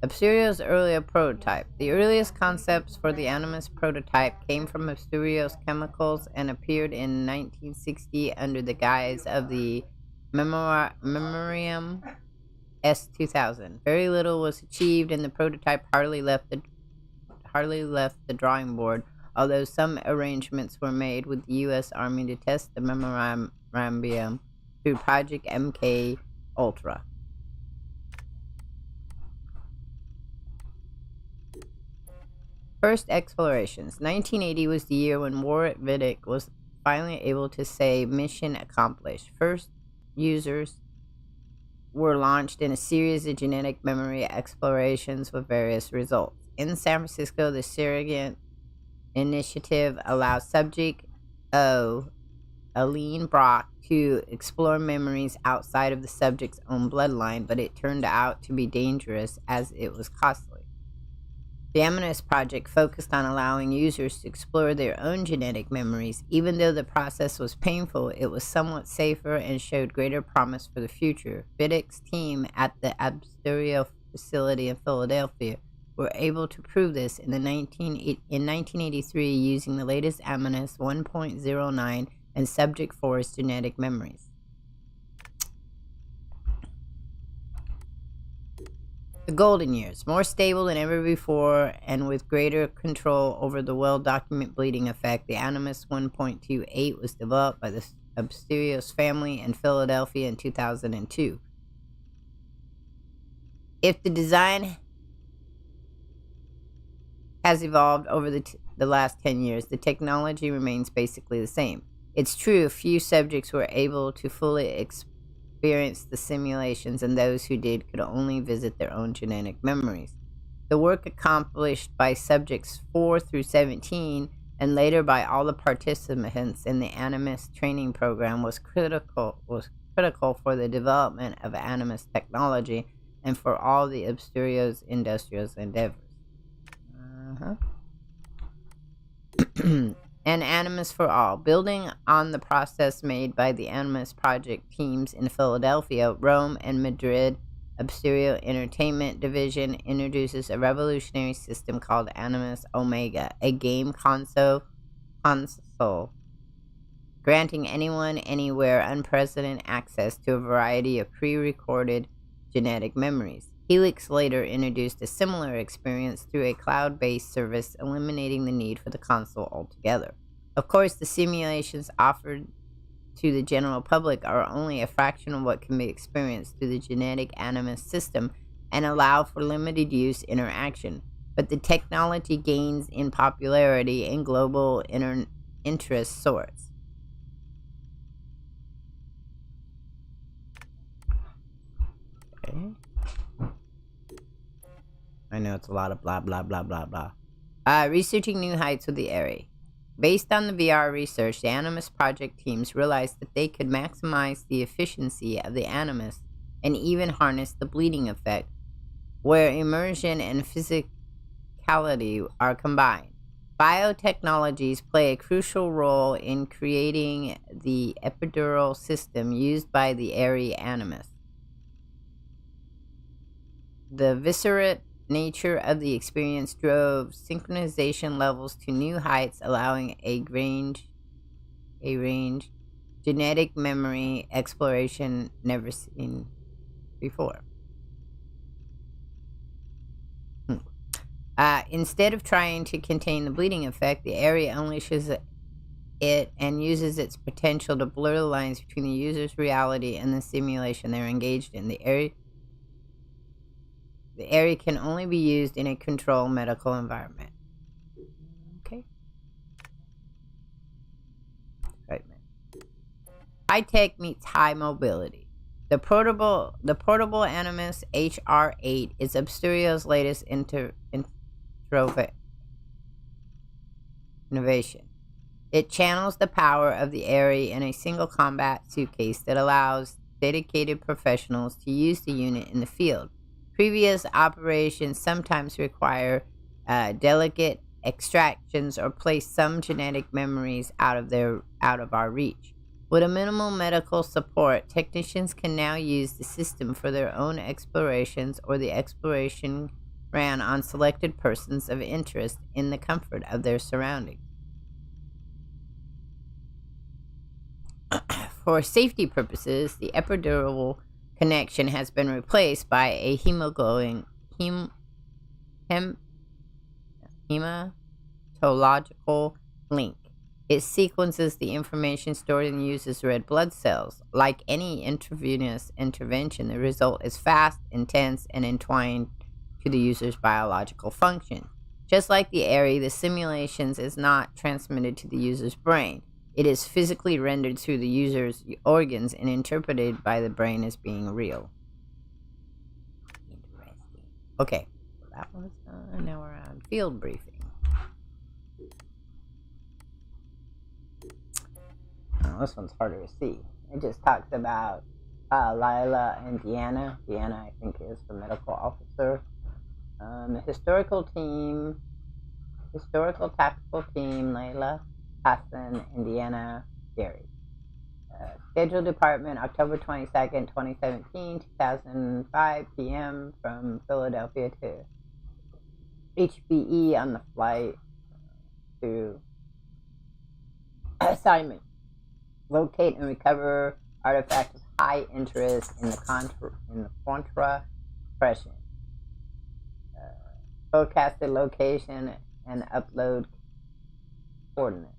Absterio's earlier prototype. The earliest concepts for the Animus prototype came from Absterio's chemicals and appeared in 1960 under the guise of the Memoriam S2000. Very little was achieved, and the prototype hardly left the drawing board, although some arrangements were made with the U.S. Army to test the Memorandum through Project MK Ultra. First explorations. 1980 was the year when Warwick Yidrick was finally able to say mission accomplished. First users were launched in a series of genetic memory explorations with various results. In San Francisco, the Surrogate Initiative allowed subject O, Aline Brock, to explore memories outside of the subject's own bloodline, but it turned out to be dangerous as it was costly. The Amnis project focused on allowing users to explore their own genetic memories. Even though the process was painful, it was somewhat safer and showed greater promise for the future. Yidrick's team at the Absterio facility in Philadelphia were able to prove this in 1983 using the latest Amnis 1.09 and Subject 4's genetic memories. The golden years, more stable than ever before and with greater control over the well-documented bleeding effect, the Animus 1.28 was developed by the Absterio's family in Philadelphia in 2002. If the design has evolved over the last 10 years, the technology remains basically the same. It's true, a few subjects were able to fully experience the simulations, and those who did could only visit their own genetic memories. The work accomplished by subjects 4 through 17 and later by all the participants in the Animus training program was critical for the development of Animus technology and for all the Absterio's industrial endeavors. And Animus for All. Building on the process made by the Animus project teams in Philadelphia, Rome, and Madrid, Absterio Entertainment Division introduces a revolutionary system called Animus Omega, a game console granting anyone, anywhere, unprecedented access to a variety of pre-recorded genetic memories. Helix later introduced a similar experience through a cloud-based service, eliminating the need for the console altogether. Of course, the simulations offered to the general public are only a fraction of what can be experienced through the genetic Animus system and allow for limited use interaction. But the technology gains in popularity and global interest soars. Okay. I know it's a lot of blah, blah, blah, blah, blah. Researching new heights with the area. Based on the VR research, the Animus project teams realized that they could maximize the efficiency of the Animus and even harness the bleeding effect, where immersion and physicality are combined. Biotechnologies play a crucial role in creating the epidural system used by the Airy Animus. The viscerate nature of the experience drove synchronization levels to new heights, allowing a range genetic memory exploration never seen before. Instead of trying to contain the bleeding effect, the area unleashes it and uses its potential to blur the lines between the user's reality and the simulation they're engaged in. The area can only be used in a controlled medical environment. Okay. Right, man. High tech meets high mobility. The portable Animus HR-8 is Absterio's latest innovation. It channels the power of the Aerie in a single combat suitcase that allows dedicated professionals to use the unit in the field. Previous operations sometimes require delicate extractions or place some genetic memories out of our reach. With a minimal medical support, technicians can now use the system for their own explorations or the exploration ran on selected persons of interest in the comfort of their surroundings. For safety purposes, the epidural connection has been replaced by a hematological link. It sequences the information stored in the user's red blood cells. Like any intravenous intervention, the result is fast, intense, and entwined to the user's biological function. Just like the Aerie, the simulations is not transmitted to the user's brain. It is physically rendered through the user's organs and interpreted by the brain as being real. Interesting. Okay, so that was now we're on field briefing. Oh, this one's harder to see. It just talks about Lila and Deanna. Deanna, I think, is the medical officer. The historical tactical team, Layla, Hassan, and Deanna, Gary. Scheduled department, October 22nd, 2017, 2005 p.m. from Philadelphia to HBE on the flight to assignment. Locate and recover artifacts of high interest in the Contra Depression. Forecasted location and upload coordinates.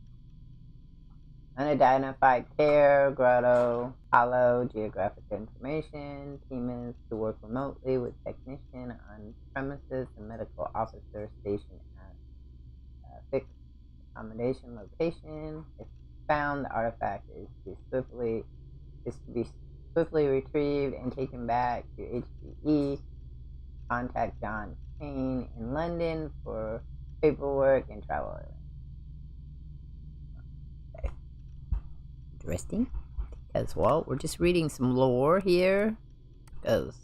Unidentified care, grotto, hollow, geographic information. Team is to work remotely with technician on premises and medical officer stationed at fixed accommodation location. If found, the artifact is to be swiftly retrieved and taken back to HPE. Contact John Kane in London for paperwork and travel. Okay. Interesting. Because, well, we're just reading some lore here. Because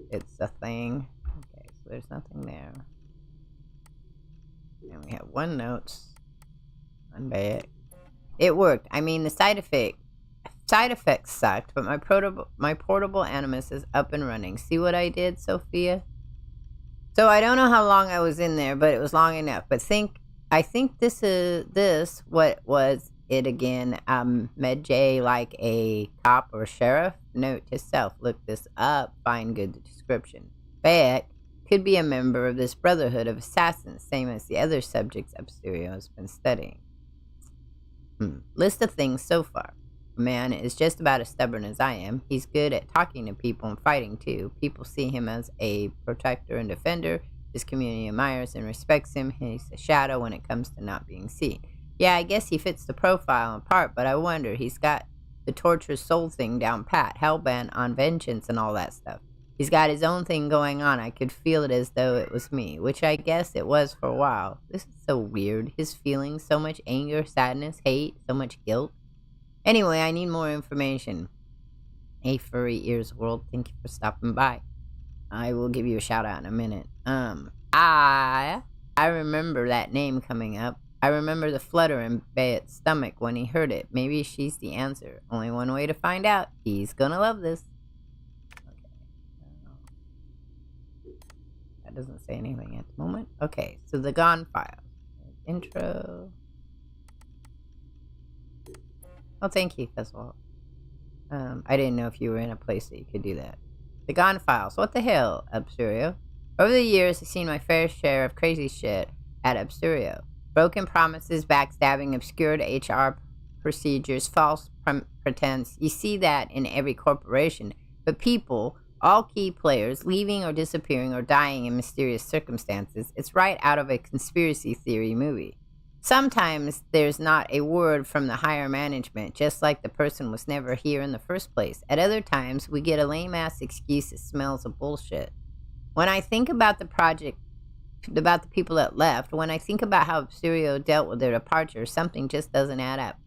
it's a thing. Okay, so there's nothing there. And we have one notes. One bag. It worked. I mean, the side effects sucked, but my portable Animus is up and running. See what I did, Sophia? So I don't know how long I was in there, but it was long enough. But I think what was it again? Medjay like a cop or sheriff? Note to self, look this up, find good description. Bayek could be a member of this brotherhood of assassins, same as the other subjects Absterio has been studying. List of things so far. A man is just about as stubborn as I am. He's good at talking to people and fighting too. People see him as a protector and defender. His community admires and respects him. He's a shadow when it comes to not being seen. Yeah, I guess he fits the profile in part, but I wonder, he's got the torturous soul thing down pat, hell-bent on vengeance and all that stuff. He's got his own thing going on. I could feel it as though it was me, which I guess it was for a while. This is so weird. His feelings, so much anger, sadness, hate, so much guilt. Anyway, I need more information. Hey, Furry Ears World, thank you for stopping by. I will give you a shout out in a minute. I remember that name coming up. I remember the flutter in Bayet's stomach when he heard it. Maybe she's the answer. Only one way to find out. He's gonna love this. That doesn't say anything at the moment. Okay, so the Gone Files. Intro. Oh, thank you, Festival. I didn't know if you were in a place that you could do that. The Gone Files. What the hell, Absterio? Over the years, I've seen my fair share of crazy shit at Absterio. Broken promises, backstabbing, obscured HR procedures, false pretense. You see that in every corporation. But people, all key players, leaving or disappearing or dying in mysterious circumstances, it's right out of a conspiracy theory movie. Sometimes there's not a word from the higher management, just like the person was never here in the first place. At other times, we get a lame-ass excuse that smells of bullshit. When I think about the project, about the people that left, when I think about how Absurio dealt with their departure, something just doesn't add up.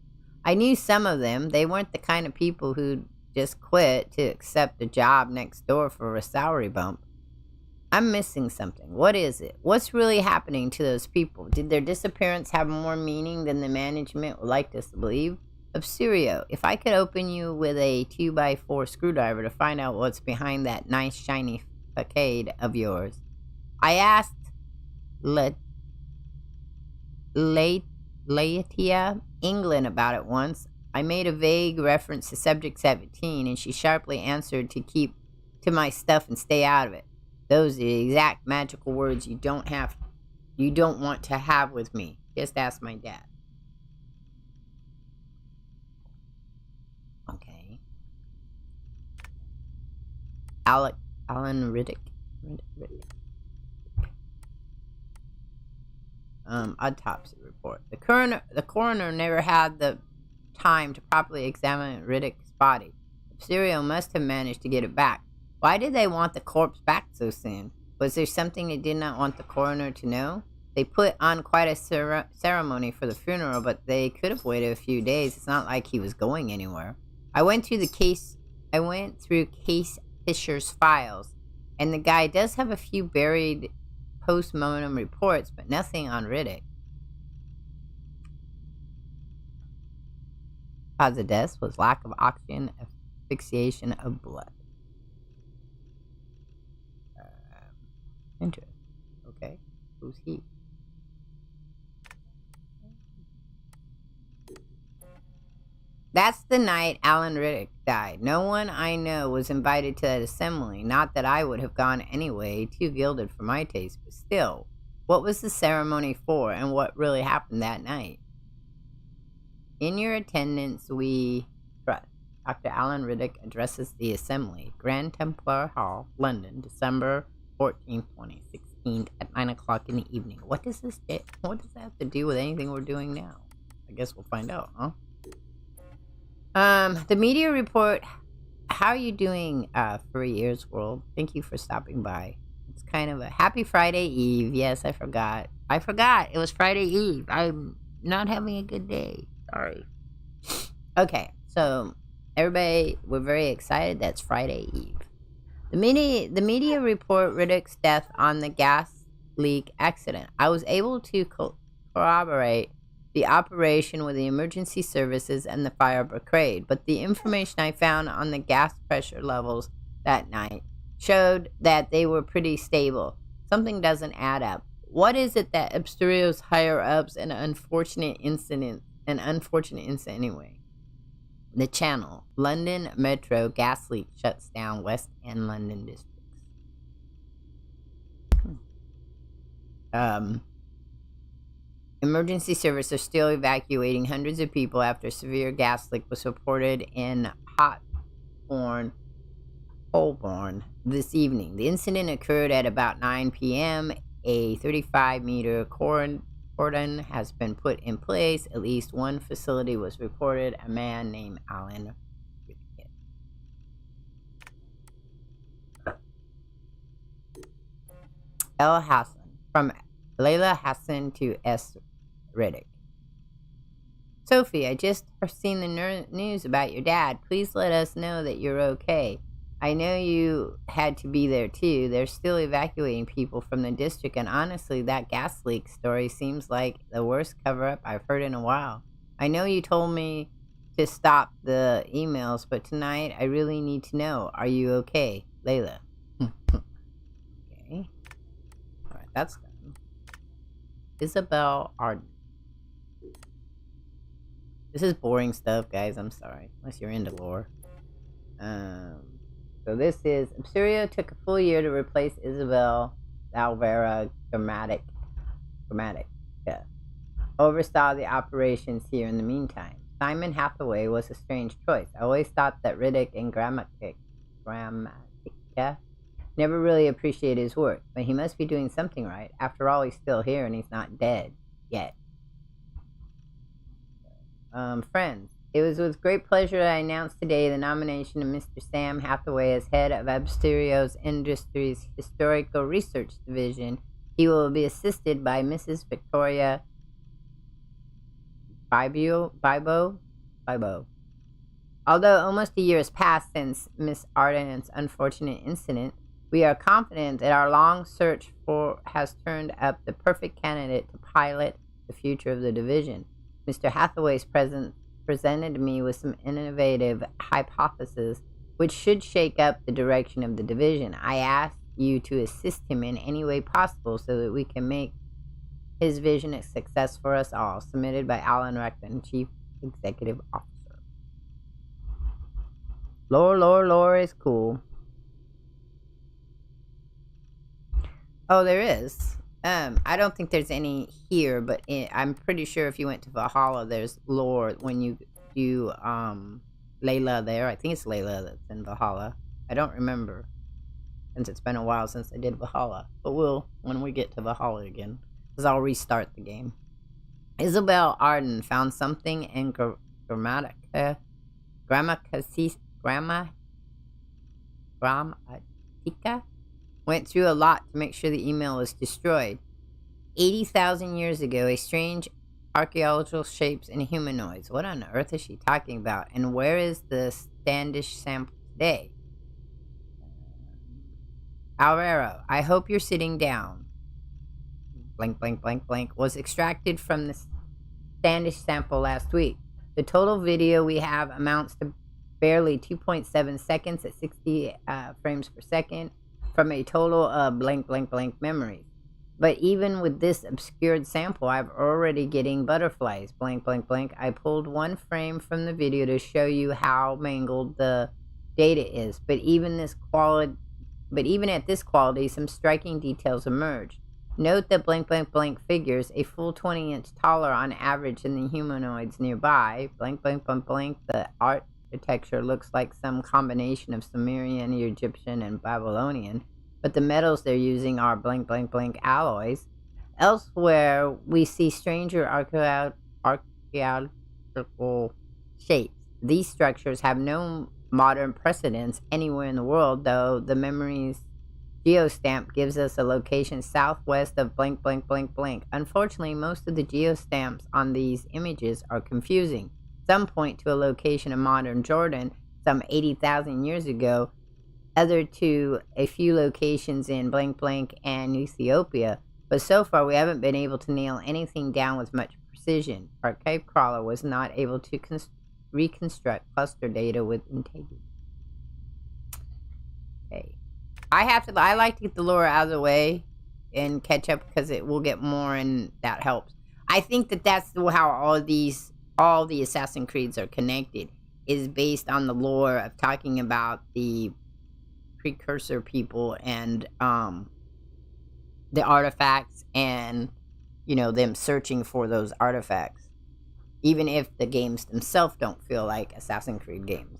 I knew some of them. They weren't the kind of people who'd just quit to accept a job next door for a salary bump. I'm missing something. What is it? What's really happening to those people? Did their disappearance have more meaning than the management would like us to believe? Absurio, if I could open you with a 2x4 screwdriver to find out what's behind that nice shiny facade of yours. I asked Laetia England about it once. I made a vague reference to Subject 17, and she sharply answered to keep to my stuff and stay out of it. Those are the exact magical words you don't want to have with me. Just ask my dad. Okay. Alan Riddick. Autopsy report. The coroner never had the time to properly examine Riddick's body. Absurio must have managed to get it back. Why did they want the corpse back so soon? Was there something they did not want the coroner to know? They put on quite a ceremony for the funeral, but they could have waited a few days. It's not like he was going anywhere. I went through Case Fisher's files, and the guy does have a few buried post-mortem reports, but nothing on Riddick. Cause of death was lack of oxygen, asphyxiation of blood. Interesting. Okay. Who's he? That's the night Alan Riddick died. No one I know was invited to that assembly. Not that I would have gone anyway, too gilded for my taste, but still. What was the ceremony for, and what really happened that night? In your attendance, we trust. Dr. Alan Riddick addresses the assembly. Grand Templar Hall, London, December 14th, 2016, at 9 o'clock in the evening. What does that have to do with anything we're doing now? I guess we'll find out, huh? The media report. How are you doing, Free Years World? Thank you for stopping by. It's kind of a happy Friday Eve. Yes, I forgot. It was Friday Eve. I'm not having a good day. Sorry. Okay, so everybody, we're very excited. That's Friday Eve. The media report Riddick's death on the gas leak accident. I was able to corroborate the operation with the emergency services and the fire brigade, but the information I found on the gas pressure levels that night showed that they were pretty stable. Something doesn't add up. What is it that Absurio's higher ups an unfortunate incident anyway? The Channel. London Metro gas leak shuts down West End London districts. Emergency services are still evacuating hundreds of people after a severe gas leak was reported in Holborn this evening. The incident occurred at about 9 p.m. A 35-meter cordon has been put in place. At least one facility was reported. A man named Alan Riddick. L. Hassan. From Layla Hassan to S. Riddick. Sophie, I just seen the news about your dad. Please let us know that you're okay. I know you had to be there too. They're still evacuating people from the district, and honestly, that gas leak story seems like the worst cover-up I've heard in a while. I know you told me to stop the emails, but tonight I really need to know. Are you okay, Layla? Okay. Alright, that's done. Isabel Arden. This is boring stuff, guys. I'm sorry. Unless you're into lore. So this is... Absurio took a full year to replace Isabel Alvera Grammatic. Yeah. Oversaw the operations here in the meantime. Simon Hathaway was a strange choice. I always thought that Riddick and Grammatica never really appreciated his work. But he must be doing something right. After all, he's still here and he's not dead. Yet. Friends. It was with great pleasure that I announced today the nomination of Mr. Sam Hathaway as head of Absterio's Industries Historical Research Division. He will be assisted by Mrs. Victoria Bibo. Although almost a year has passed since Miss Arden's unfortunate incident, we are confident that our long search has turned up the perfect candidate to pilot the future of the division. Mr. Hathaway's presented me with some innovative hypotheses which should shake up the direction of the division. I ask you to assist him in any way possible so that we can make his vision a success for us all. Submitted by Alan Reckman, Chief Executive Officer. Lore is cool. Oh, there is. I don't think there's any here, but I'm pretty sure if you went to Valhalla, there's lore when you do Layla there. I think it's Layla that's in Valhalla. I don't remember, since it's been a while since I did Valhalla. But we'll, when we get to Valhalla again, because I'll restart the game. Isabel Arden found something in Grammatica. Went through a lot to make sure the email was destroyed. 80,000 years ago, a strange archaeological shapes in humanoids. What on earth is she talking about? And where is the Standish sample today? Alvaro, I hope you're sitting down. Blank, blank, blank, blank. Was extracted from the Standish sample last week. The total video we have amounts to barely 2.7 seconds at 60 frames per second from a total of blank, blank, blank memories. But even with this obscured sample, I'm already getting butterflies. Blank, blank, blank. I pulled one frame from the video to show you how mangled the data is. But even at this quality, some striking details emerge. Note that blank, blank, blank figures a full 20-inch taller on average than the humanoids nearby. Blank, blank, blank, blank. The architecture looks like some combination of Sumerian, Egyptian, and Babylonian, but the metals they're using are blank, blank, blank alloys. Elsewhere, we see stranger archaeological shapes. These structures have no modern precedents anywhere in the world, though the memory's geostamp gives us a location southwest of blank, blank, blank, blank. Unfortunately, most of the geostamps on these images are confusing. Some point to a location in modern Jordan some 80,000 years ago, other to a few locations in blank, blank and Ethiopia, but so far we haven't been able to nail anything down with much precision. Archive Crawler was not able to reconstruct cluster data with integrity. Okay. I like to get the lore out of the way and catch up because it will get more and that helps. I think that's how all the Assassin's Creeds are connected, is based on the lore of talking about the precursor people and the artifacts and, you know, them searching for those artifacts. Even if the games themselves don't feel like Assassin's Creed games.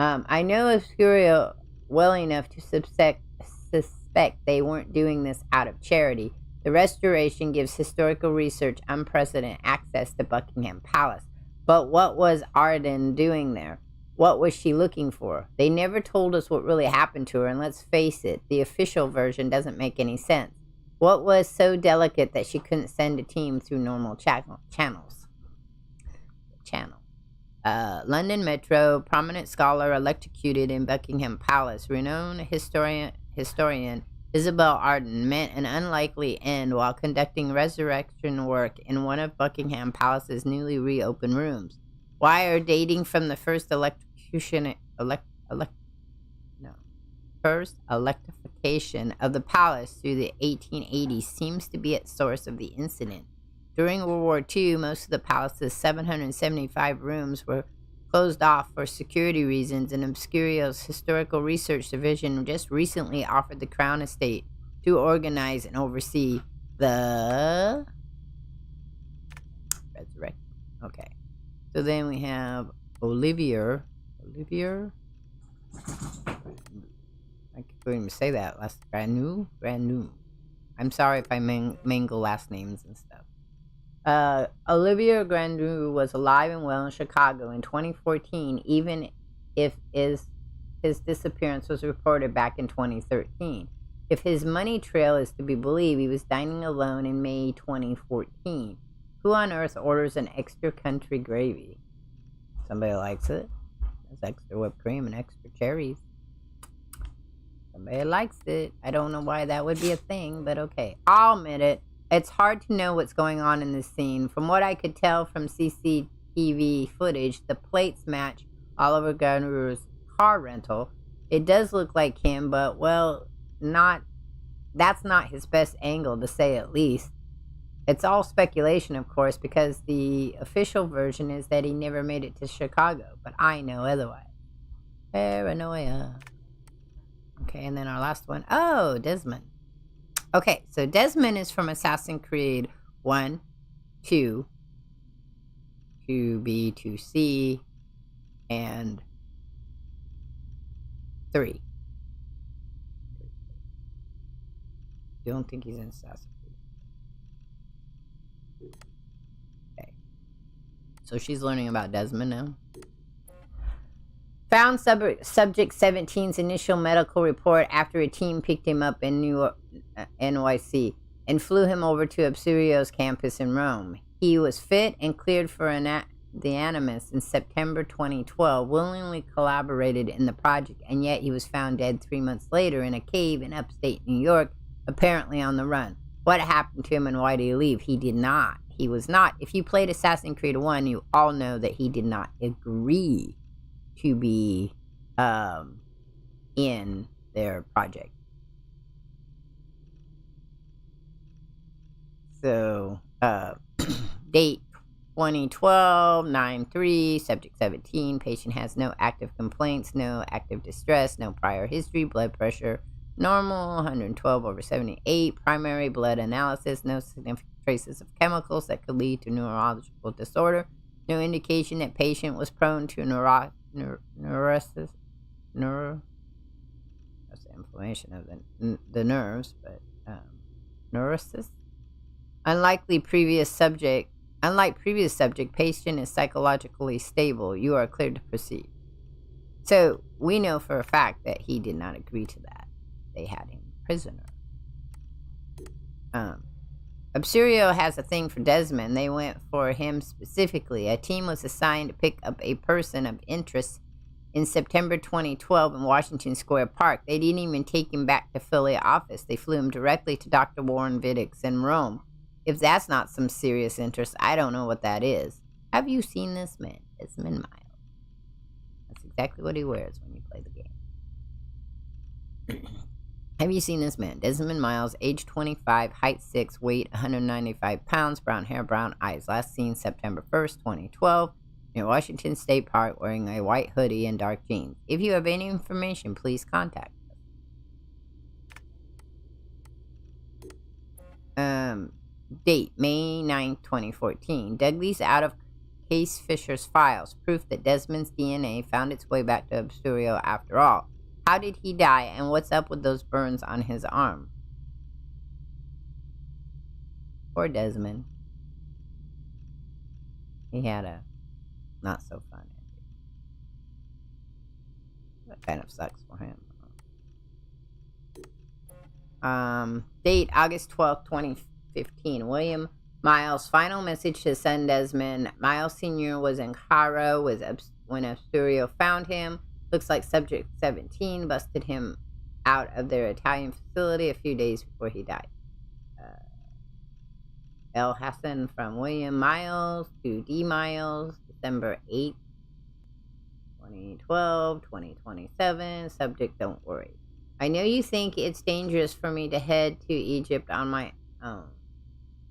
I know Obscurio well enough to suspect they weren't doing this out of charity. The restoration gives historical research unprecedented access to Buckingham Palace. But what was Arden doing there? What was she looking for? They never told us what really happened to her, and let's face it, the official version doesn't make any sense. What was so delicate that she couldn't send a team through normal channels? London Metro, prominent scholar electrocuted in Buckingham Palace. Renowned historian Isabel Arden met an unlikely end while conducting resurrection work in one of Buckingham Palace's newly reopened rooms. Why are dating from the first electrification of the palace through the 1880s seems to be at source of the incident. During World War II, most of the palace's 775 rooms were closed off for security reasons, and Obscurio's Historical Research Division just recently offered the Crown Estate to organize and oversee the resurrection. Okay. So then we have Olivier. I couldn't even say that. Brand new. I'm sorry if I mangle last names and stuff. Olivia Grandru was alive and well in Chicago in 2014, even if his disappearance was reported back in 2013. If his money trail is to be believed, he was dining alone in May 2014. Who on earth orders an extra country gravy? Somebody likes it. There's extra whipped cream and extra cherries. Somebody likes it. I don't know why that would be a thing, but okay. I'll admit it. It's hard to know what's going on in this scene. From what I could tell from CCTV footage, the plates match Oliver Gunru's car rental. It does look like him, but, well, that's not his best angle, to say at least. It's all speculation, of course, because the official version is that he never made it to Chicago, but I know otherwise. Paranoia. Okay, and then our last one. Oh, Desmond. Okay, so Desmond is from Assassin's Creed 1, 2, 2B, 2C, and 3. Don't think he's in Assassin's Creed. Okay. So she's learning about Desmond now. Found subject 17's initial medical report after a team picked him up in NYC and flew him over to Absurio's campus in Rome. He was fit and cleared for the Animus in September 2012, willingly collaborated in the project, and yet he was found dead 3 months later in a cave in upstate New York, apparently on the run. What happened to him and why did he leave? He was not. If you played Assassin's Creed 1, you all know that he did not agree to be in their project. So, date 2012, 9/3, subject 17, patient has no active complaints, no active distress, no prior history, blood pressure normal, 112/78, primary blood analysis, no significant traces of chemicals that could lead to neurological disorder, no indication that patient was prone to neurosis, that's the inflammation of the nerves, but neurosis. Unlike previous subject, patient is psychologically stable. You are cleared to proceed. So we know for a fact that he did not agree to that. They had him prisoner. Absurio has a thing for Desmond. They went for him specifically. A team was assigned to pick up a person of interest in September 2012 in Washington Square Park. They didn't even take him back to Philly office. They flew him directly to Dr. Warren Viddix in Rome. If that's not some serious interest, I don't know what that is. Have you seen this man? Desmond Miles. That's exactly what he wears when you play the game. Have you seen this man? Desmond Miles, age 25, height 6, weight 195 pounds, brown hair, brown eyes. Last seen September 1st, 2012, near Washington State Park, wearing a white hoodie and dark jeans. If you have any information, please contact us. Date, May 9th, 2014. Douglas out of Case Fisher's files. Proof that Desmond's DNA found its way back to Absurio after all. How did he die, and what's up with those burns on his arm? Poor Desmond. He had a not so fun ending. That kind of sucks for him. Date, August 12th, 2015. William Miles' final message to his son Desmond. Miles Sr. was in Cairo when Absurio found him. Looks like subject 17 busted him out of their Italian facility a few days before he died. El Hassan from William Miles to D. Miles, December 8th, 2012, 2027. Subject, don't worry. I know you think it's dangerous for me to head to Egypt on my own.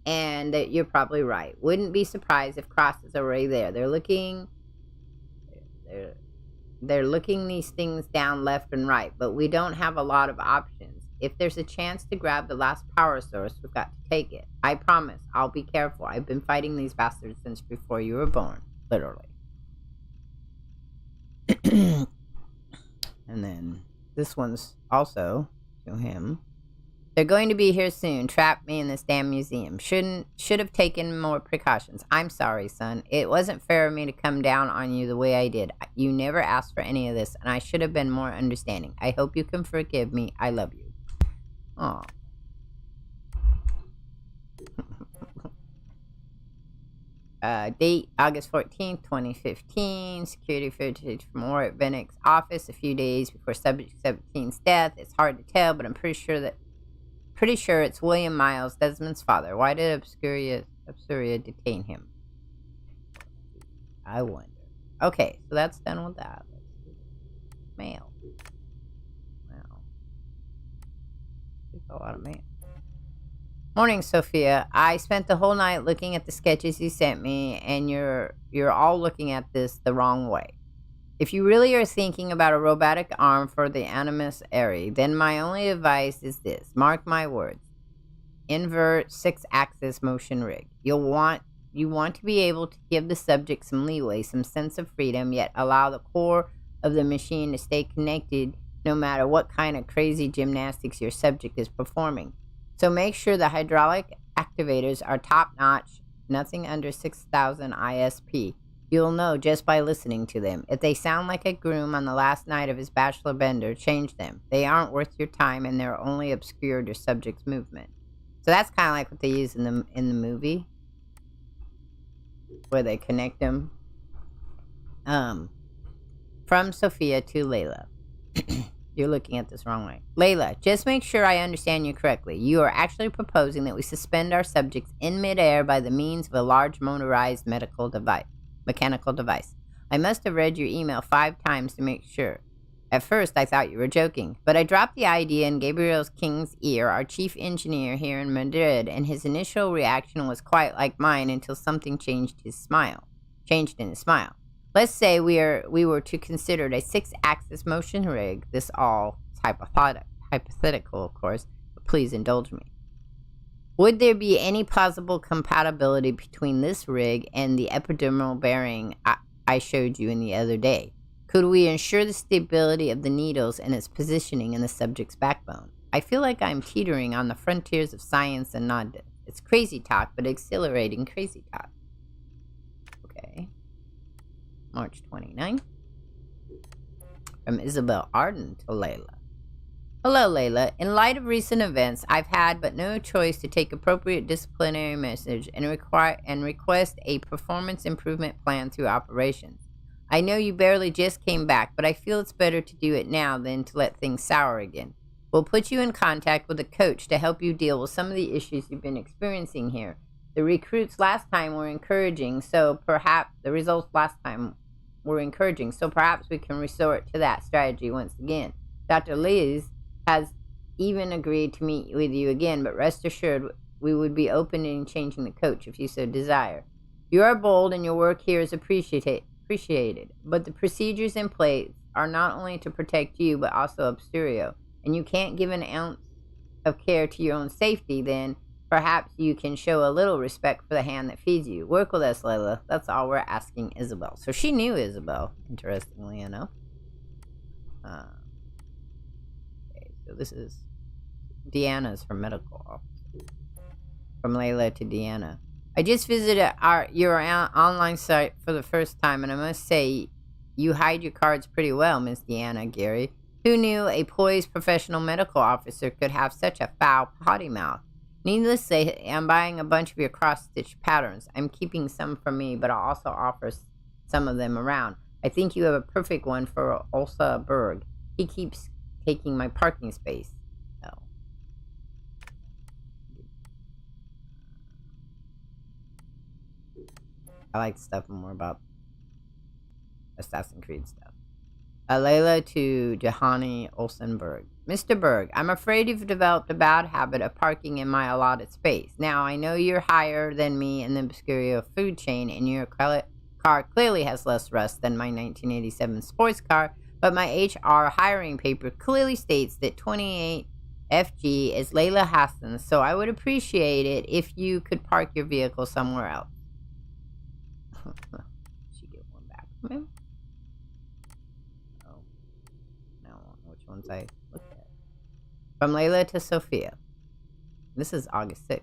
And that you're probably right. Wouldn't be surprised if Cross is already there. They're looking these things down left and right, but we don't have a lot of options. If there's a chance to grab the last power source, we've got to take it. I promise, I'll be careful. I've been fighting these bastards since before you were born. Literally. And then, this one's also to him. They're going to be here soon. Trap me in this damn museum. Should have taken more precautions. I'm sorry, son. It wasn't fair of me to come down on you the way I did. You never asked for any of this, and I should have been more understanding. I hope you can forgive me. I love you. Aw. Date, August 14th, 2015. Security footage from Warwick Bennick's office a few days before Subject 17's death. It's hard to tell, but I'm pretty sure it's William Miles, Desmond's father. Why did Obscuria detain him? I wonder. Okay, so that's done with that. Let's see. Mail. Wow. There's a lot of mail. Morning, Sophia. I spent the whole night looking at the sketches you sent me, and you're all looking at this the wrong way. If you really are thinking about a robotic arm for the animus aerie, then my only advice is this. Mark my words. Invert 6-axis motion rig. You want to be able to give the subject some leeway, some sense of freedom, yet allow the core of the machine to stay connected no matter what kind of crazy gymnastics your subject is performing. So make sure the hydraulic activators are top-notch, nothing under 6,000 ISP. You'll know just by listening to them. If they sound like a groom on the last night of his bachelor bender, change them. They aren't worth your time, and they're only obscured your subject's movement. So that's kind of like what they use in the movie, where they connect them. From Sophia to Layla. You're looking at this wrong way. Layla, just make sure I understand you correctly. You are actually proposing that we suspend our subjects in midair by the means of a large motorized mechanical device. I must have read your email 5 times to make sure. At first, I thought you were joking, but I dropped the idea in Gabriel King's ear, our chief engineer here in Madrid, and his initial reaction was quite like mine until something changed in his smile. Let's say we were to consider a 6-axis motion rig. This all is hypothetical, of course, but please indulge me. Would there be any plausible compatibility between this rig and the epidermal bearing I showed you in the other day? Could we ensure the stability of the needles and its positioning in the subject's backbone? I feel like I'm teetering on the frontiers of science and not. It's crazy talk, but exhilarating crazy talk. Okay. March 29th. From Isabel Arden to Layla. Hello, Layla. In light of recent events, I've had but no choice to take appropriate disciplinary measures and request a performance improvement plan through operations. I know you barely just came back, but I feel it's better to do it now than to let things sour again. We'll put you in contact with a coach to help you deal with some of the issues you've been experiencing here. The recruits last time were encouraging, so perhaps the results last time were encouraging, so perhaps we can resort to that strategy once again. Dr. Liz has even agreed to meet with you again, but rest assured we would be open in changing the coach if you so desire. You are bold and your work here is appreciated, but the procedures in place are not only to protect you, but also Obscurio, and you can't give an ounce of care to your own safety, then perhaps you can show a little respect for the hand that feeds you. Work with us, Layla. That's all we're asking Isabel. So she knew Isabel, interestingly enough. Okay, so this is Deanna's from medical office. From Layla to Deanna. I just visited your online site for the first time, and I must say, you hide your cards pretty well, Miss Deanna, Gary. Who knew a poised professional medical officer could have such a foul potty mouth? Needless to say, I'm buying a bunch of your cross-stitch patterns. I'm keeping some for me, but I'll also offer some of them around. I think you have a perfect one for Ulsa Berg. He keeps taking my parking space. Oh. I like stuff more about Assassin's Creed stuff. Layla to Jahani Olsenberg. Mr. Berg, I'm afraid you've developed a bad habit of parking in my allotted space. Now, I know you're higher than me in the Obscurio food chain, and your car clearly has less rust than my 1987 sports car, but my HR hiring paper clearly states that 28 FG is Layla Hassan, so I would appreciate it if you could park your vehicle somewhere else. She get one back from him? Oh. I don't know which ones I looked at. From Layla to Sophia. This is August 6th.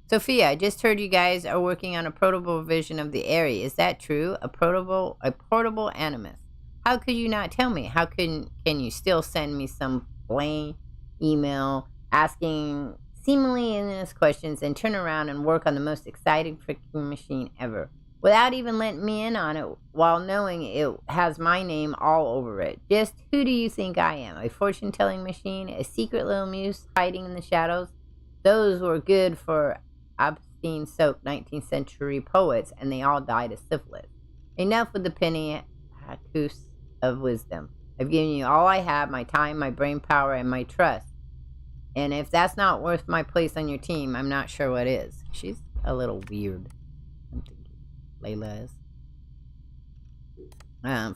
Sophia, I just heard you guys are working on a portable version of the area. Is that true? A portable animus. How could you not tell me? How can you still send me some plain email asking seemingly endless questions and turn around and work on the most exciting freaking machine ever without even letting me in on it while knowing it has my name all over it? Just who do you think I am? A fortune-telling machine? A secret little muse hiding in the shadows? Those were good for Abstein-soaked 19th century poets, and they all died of syphilis. Enough with the penny hackus of wisdom. I've given you all I have, my time, my brain power, and my trust. And if that's not worth my place on your team, I'm not sure what is. She's a little weird. I'm thinking Layla is.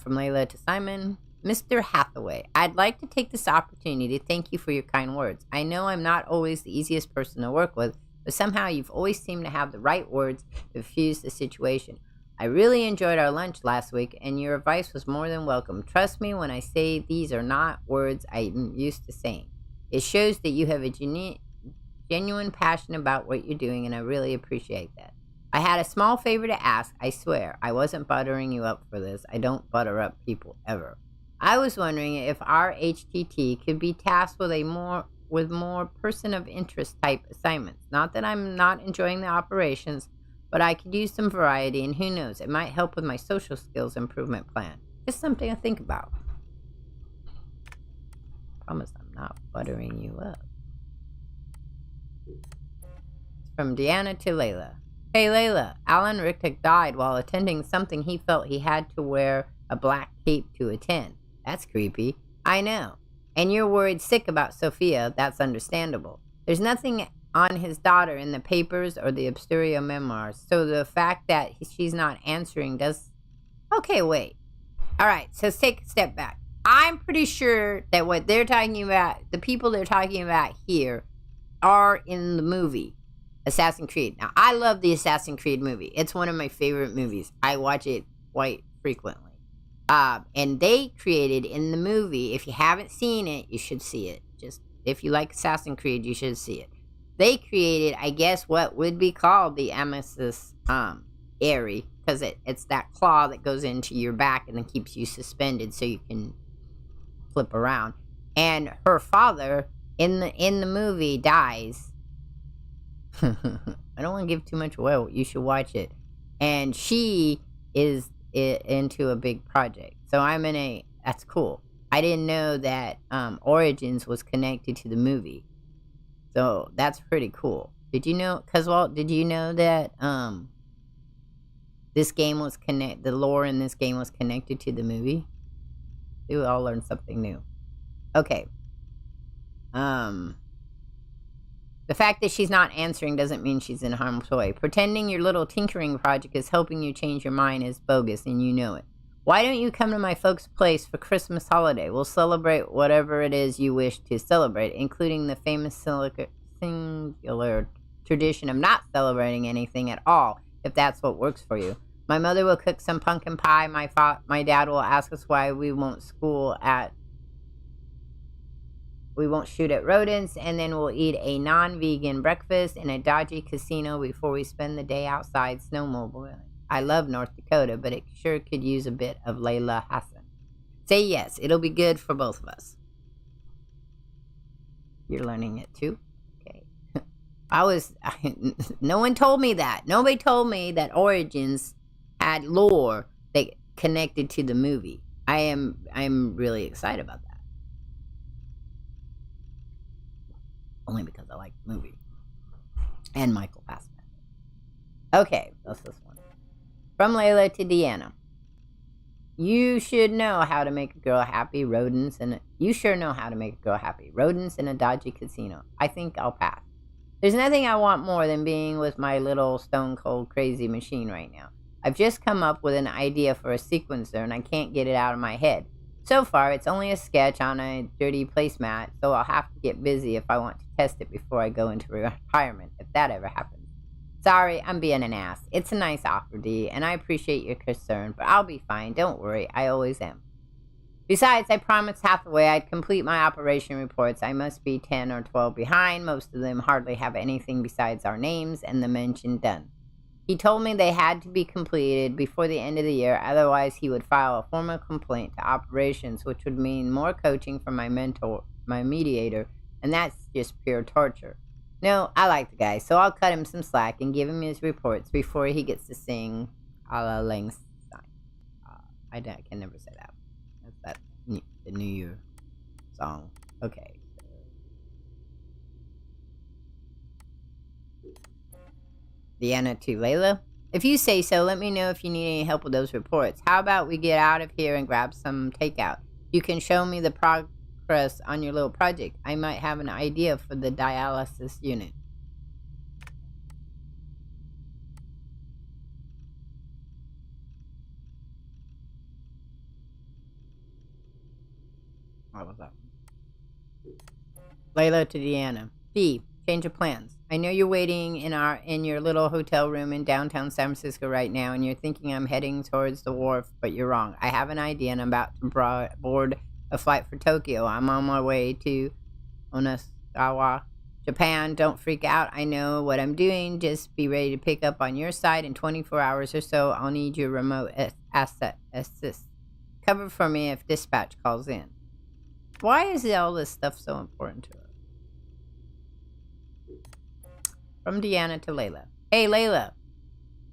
From Layla to Simon. Mr. Hathaway, I'd like to take this opportunity to thank you for your kind words. I know I'm not always the easiest person to work with, but somehow you've always seemed to have the right words to diffuse the situation. I really enjoyed our lunch last week, and your advice was more than welcome. Trust me when I say these are not words I'm used to saying. It shows that you have a genuine passion about what you're doing, and I really appreciate that. I had a small favor to ask, I swear. I wasn't buttering you up for this. I don't butter up people ever. I was wondering if our HTT could be tasked with more person of interest type assignments. Not that I'm not enjoying the operations, but I could use some variety, and who knows, it might help with my social skills improvement plan. Just something to think about. Promise I'm not buttering you up. From Deanna to Layla. Hey Layla, Alan Ricktick died while attending something he felt he had to wear a black cape to attend. That's creepy. I know. And you're worried sick about Sophia. That's understandable. There's nothing on his daughter in the papers or the Obsturio memoirs, so the fact that she's not answering does... Okay, wait. Alright, so let's take a step back. I'm pretty sure that what they're talking about, the people they're talking about here, are in the movie Assassin's Creed. Now, I love the Assassin's Creed movie. It's one of my favorite movies. I watch it quite frequently. And they created in the movie, if you haven't seen it, you should see it. Just, if you like Assassin's Creed, you should see it. They created, I guess, what would be called the Amethyst Airy, because it's that claw that goes into your back and then keeps you suspended so you can flip around. And her father in the movie dies. I don't want to give too much away. You should watch it. And she is into a big project. So that's cool. I didn't know that Origins was connected to the movie. So that's pretty cool. Did you know, Coswalt, did you know that this game was the lore in this game was connected to the movie? We all learned something new. Okay. The fact that she's not answering doesn't mean she's in harm's way. Pretending your little tinkering project is helping you change your mind is bogus, and you know it. Why don't you come to my folks' place for Christmas holiday? We'll celebrate whatever it is you wish to celebrate, including the famous singular tradition of not celebrating anything at all, if that's what works for you. My mother will cook some pumpkin pie. My dad will ask us why we won't shoot at rodents, and then we'll eat a non-vegan breakfast in a dodgy casino before we spend the day outside snowmobiling. I love North Dakota, but it sure could use a bit of Layla Hassan. Say yes, it'll be good for both of us. You're learning it too? Okay. No one told me that. Nobody told me that Origins had lore that connected to the movie. I'm really excited about that. Only because I like the movie. And Michael Fassbender. Okay, that's this one. From Layla to Deanna. You should know how to make a girl happy. You sure know how to make a girl happy. Rodents in a dodgy casino. I think I'll pass. There's nothing I want more than being with my little stone cold crazy machine right now. I've just come up with an idea for a sequencer and I can't get it out of my head. So far, it's only a sketch on a dirty placemat, so I'll have to get busy if I want to test it before I go into retirement, if that ever happens. Sorry, I'm being an ass. It's a nice offer, Dee, and I appreciate your concern, but I'll be fine. Don't worry, I always am. Besides, I promised Hathaway I'd complete my operation reports. I must be 10 or 12 behind. Most of them hardly have anything besides our names and the mention done. He told me they had to be completed before the end of the year, otherwise he would file a formal complaint to operations, which would mean more coaching from my mentor, my mediator, and that's just pure torture. No, I like the guy, so I'll cut him some slack and give him his reports before he gets to sing a la Langstein. I can never say that. That's the New Year song. Okay. Deanna to Layla. If you say so, let me know if you need any help with those reports. How about we get out of here and grab some takeout? You can show me the progress on your little project. I might have an idea for the dialysis unit. What was that? Layla to Deanna. B. Change of plans. I know you're waiting in your little hotel room in downtown San Francisco right now, and you're thinking I'm heading towards the wharf, but you're wrong. I have an idea, and I'm about to board a flight for Tokyo. I'm on my way to Onagawa, Japan. Don't freak out. I know what I'm doing. Just be ready to pick up on your side in 24 hours or so. I'll need your remote asset assist. Cover for me if dispatch calls in. Why is all this stuff so important to her? From Deanna to Layla. Hey, Layla.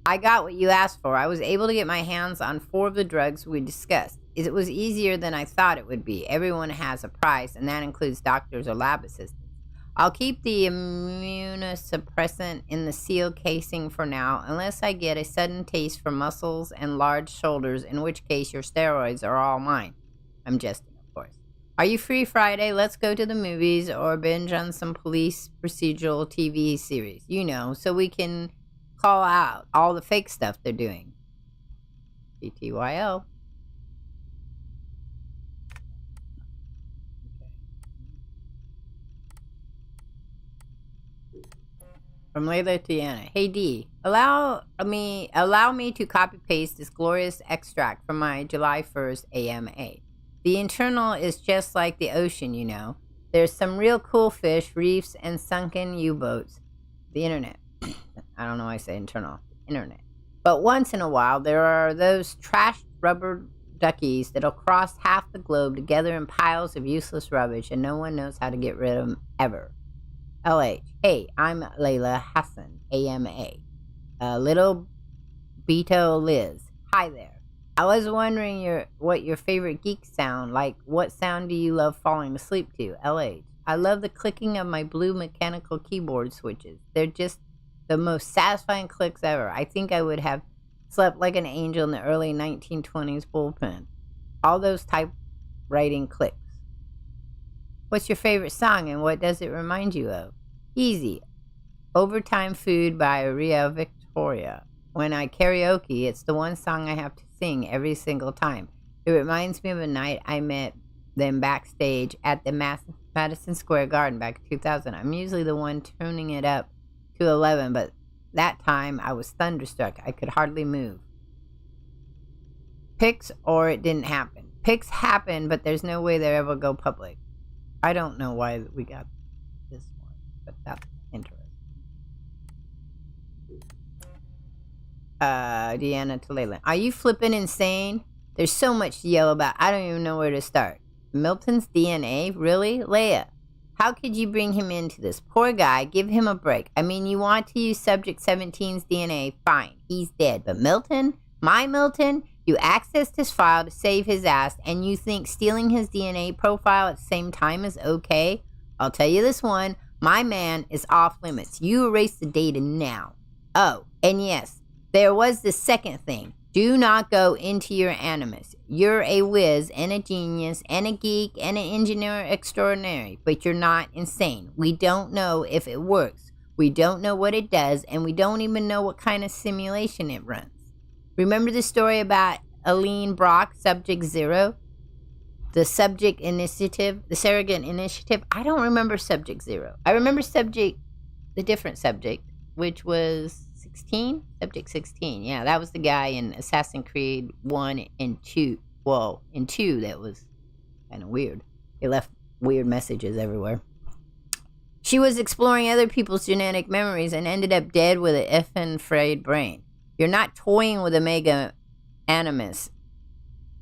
I got what you asked for. I was able to get my hands on 4 of the drugs we discussed. It was easier than I thought it would be. Everyone has a price, and that includes doctors or lab assistants. I'll keep the immunosuppressant in the seal casing for now, unless I get a sudden taste for muscles and large shoulders, in which case your steroids are all mine. I'm jesting. Are you free Friday? Let's go to the movies or binge on some police procedural TV series, you know, so we can call out all the fake stuff they're doing. TTYL. From Layla to Deanna. Hey D, allow me to copy paste this glorious extract from my July 1st AMA. The internal is just like the ocean, you know. There's some real cool fish, reefs, and sunken U-boats. The internet. I don't know why I say internal. Internet. But once in a while, there are those trashed rubber duckies that'll cross half the globe together in piles of useless rubbish, and no one knows how to get rid of them ever. LH. Hey, I'm Layla Hassan, AMA. Little Beto Liz. Hi there. I was wondering what your favorite geeks sound like. What sound do you love falling asleep to? LH. I love the clicking of my blue mechanical keyboard switches. They're just the most satisfying clicks ever. I think I would have slept like an angel in the early 1920s bullpen. All those typewriting clicks. What's your favorite song and what does it remind you of? Easy. Overtime Food by Ria Victoria. When I karaoke, it's the one song I have to sing every single time. It reminds me of a night I met them backstage at the Madison Square Garden back in 2000. I'm usually the one tuning it up to 11, but that time I was thunderstruck. I could hardly move. Pics or it didn't happen. Pics happen, but there's no way they'll ever go public. I don't know why we got this one, but that's interesting. Deanna to Layla. Are you flipping insane? There's so much to yell about. I don't even know where to start. Milton's DNA? Really? Leia, how could you bring him into this? Poor guy. Give him a break. I mean, you want to use Subject 17's DNA? Fine. He's dead. But Milton? My Milton? You accessed his file to save his ass, and you think stealing his DNA profile at the same time is okay? I'll tell you this one. My man is off limits. You erase the data now. Oh, and yes. There was the second thing. Do not go into your animus. You're a whiz and a genius and a geek and an engineer extraordinary, but you're not insane. We don't know if it works. We don't know what it does, and we don't even know what kind of simulation it runs. Remember the story about Aline Brock, Subject Zero? The Subject Initiative, the Surrogate Initiative? I don't remember Subject Zero. I remember the different subject, which was 16? Subject 16. Yeah, that was the guy in Assassin's Creed 1 and 2. Well, in 2 that was Kind of weird. It left weird messages everywhere. She was exploring other people's genetic memories and ended up dead with an effing frayed brain. You're not toying with Omega Animus,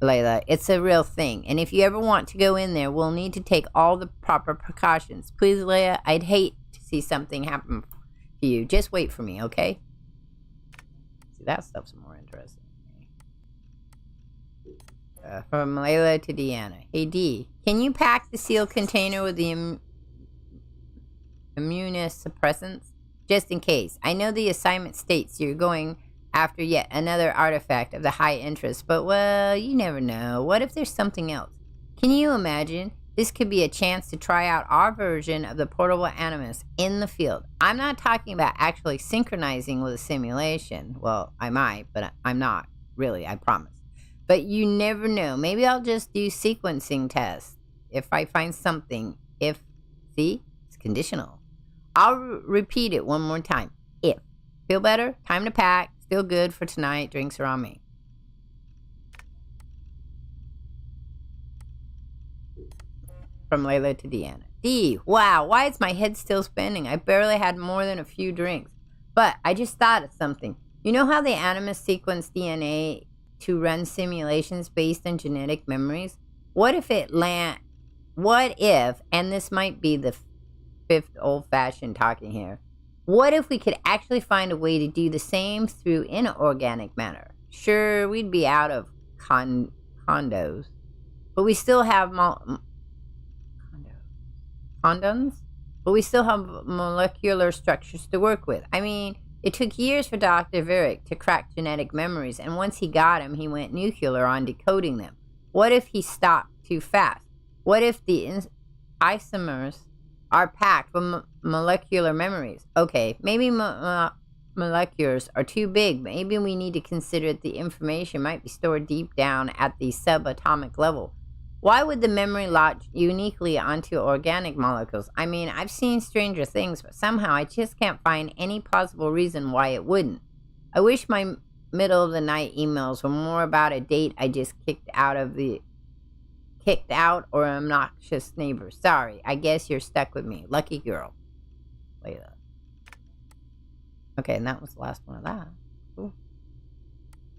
Layla. It's a real thing. And if you ever want to go in there, we'll need to take all the proper precautions. Please, Leia, I'd hate to see something happen to you. Just wait for me, okay? See, that stuff's more interesting. From Layla to Deanna. Hey, D, can you pack the sealed container with the immunosuppressants? Just in case. I know the assignment states you're going after yet another artifact of the high interest, but, well, you never know. What if there's something else? Can you imagine? This could be a chance to try out our version of the portable animus in the field. I'm not talking about actually synchronizing with a simulation. Well, I might, but I'm not. Really, I promise. But you never know. Maybe I'll just do sequencing tests if I find something. See? It's conditional. I'll repeat it one more time. If. Feel better? Time to pack. Still good for tonight. Drinks are on me. From Layla to Deanna. D. Wow, why is my head still spinning? I barely had more than a few drinks. But I just thought of something. You know how the Animus sequence DNA to run simulations based on genetic memories? What if, and this might be the fifth old-fashioned talking here, what if we could actually find a way to do the same through inorganic matter? Sure, we'd be out of condos, but we still have condoms? But we still have molecular structures to work with. I mean, it took years for Dr. Vierick to crack genetic memories, and once he got them, he went nuclear on decoding them. What if he stopped too fast? What if the isomers are packed with molecular memories? Okay, maybe molecules are too big. Maybe we need to consider that the information might be stored deep down at the subatomic level. Why would the memory latch uniquely onto organic molecules? I mean, I've seen stranger things, but somehow I just can't find any plausible reason why it wouldn't. I wish my middle-of-the-night emails were more about a date I just kicked out or an obnoxious neighbor. Sorry, I guess you're stuck with me. Lucky girl. Layla. Okay, and that was the last one of that. Cool.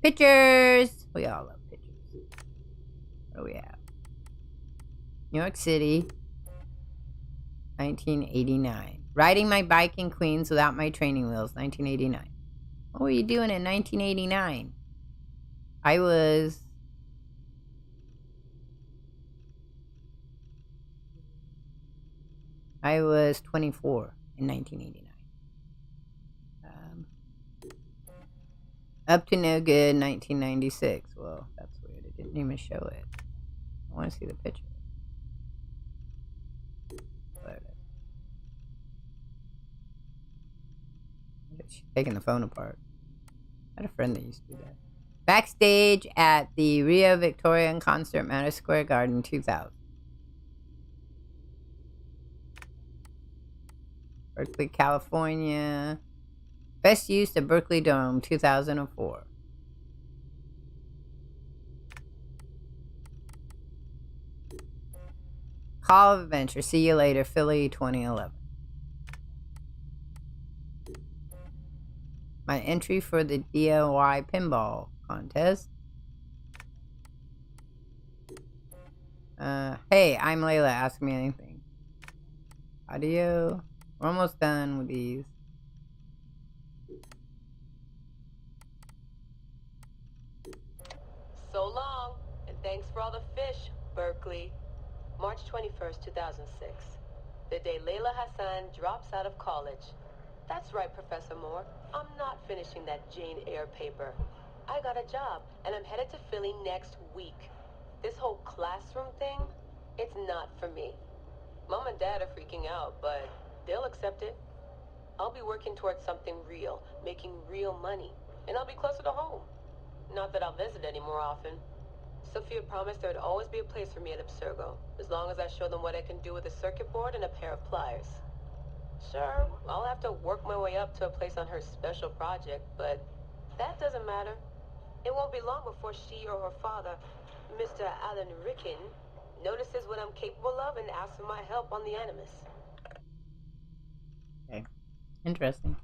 Pictures! We all love pictures. What do we have? New York City, 1989. Riding my bike in Queens without my training wheels, 1989. What were you doing in 1989? I was 24 in 1989. Up to no good, 1996. Well, that's weird. It didn't even show it. I want to see the picture. There it is. She's taking the phone apart. I had a friend that used to do that. Backstage at the Rio Victorian Concert, Madison Square Garden, 2000. Berkeley, California. Best used at Berkeley Dome, 2004. Call of Adventure. See you later, Philly, 2011. My entry for the DIY pinball contest. Hey, I'm Layla. Ask me anything. Audio. We're almost done with these. So long, and thanks for all the fish, Berkeley. March 21st, 2006. The day Layla Hassan drops out of college. That's right, Professor Moore. I'm not finishing that Jane Eyre paper. I got a job, and I'm headed to Philly next week. This whole classroom thing, it's not for me. Mom and Dad are freaking out, but they'll accept it. I'll be working towards something real, making real money, and I'll be closer to home. Not that I'll visit any more often. Sophia promised there would always be a place for me at Abstergo, as long as I show them what I can do with a circuit board and a pair of pliers. Sure, I'll have to work my way up to a place on her special project, but that doesn't matter. It won't be long before she or her father, Mr. Alan Ricken, notices what I'm capable of and asks for my help on the Animus. Okay. Interesting.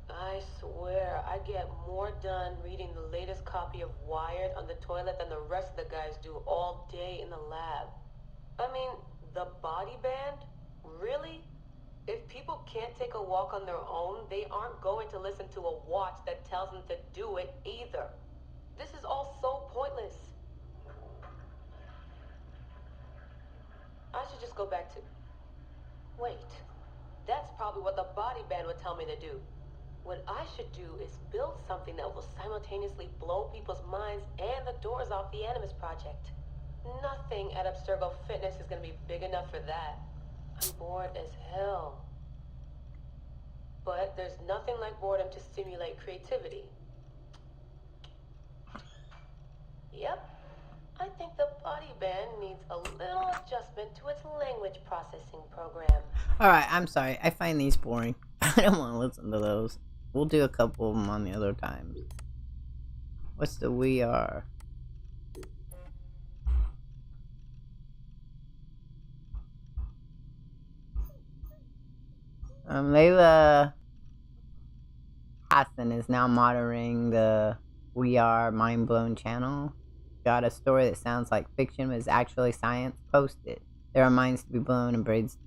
I swear, I get more done reading the latest copy of Wired on the toilet than the rest of the guys do all day in the lab. I mean, the body band? Really? If people can't take a walk on their own, they aren't going to listen to a watch that tells them to do it either. This is all so pointless. I should just go back to... Wait. That's probably what the body band would tell me to do. What I should do is build something that will simultaneously blow people's minds and the doors off the Animus Project. Nothing at Abstergo Fitness is going to be big enough for that. I'm bored as hell. But there's nothing like boredom to stimulate creativity. Yep. I think the body band needs a little adjustment to its language processing program. Alright, I'm sorry. I find these boring. I don't want to listen to those. We'll do a couple of them on the other times. What's the we are? Layla Hassan is now monitoring the We Are Mind Blown channel. Got a story that sounds like fiction but is actually science. Post it. There are minds to be blown and brains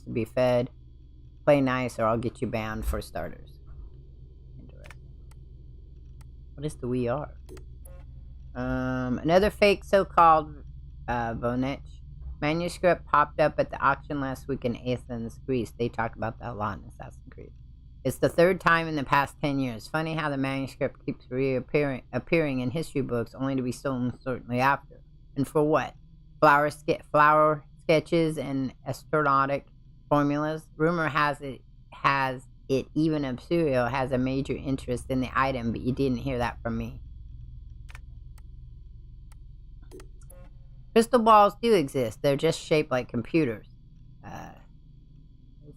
to be fed. Play nice or I'll get you banned for starters. Interesting. What is the We Are? Another fake so-called Vonech manuscript popped up at the auction last week in Athens, Greece. They talk about that a lot in Assassin's Creed. It's the third time in the past 10 years. Funny how the manuscript keeps appearing in history books only to be stolen shortly after. And for what? Flower sketches and astronautic formulas. Rumor has it even Abstergo has a major interest in the item, but you didn't hear that from me. Crystal balls do exist. They're just shaped like computers.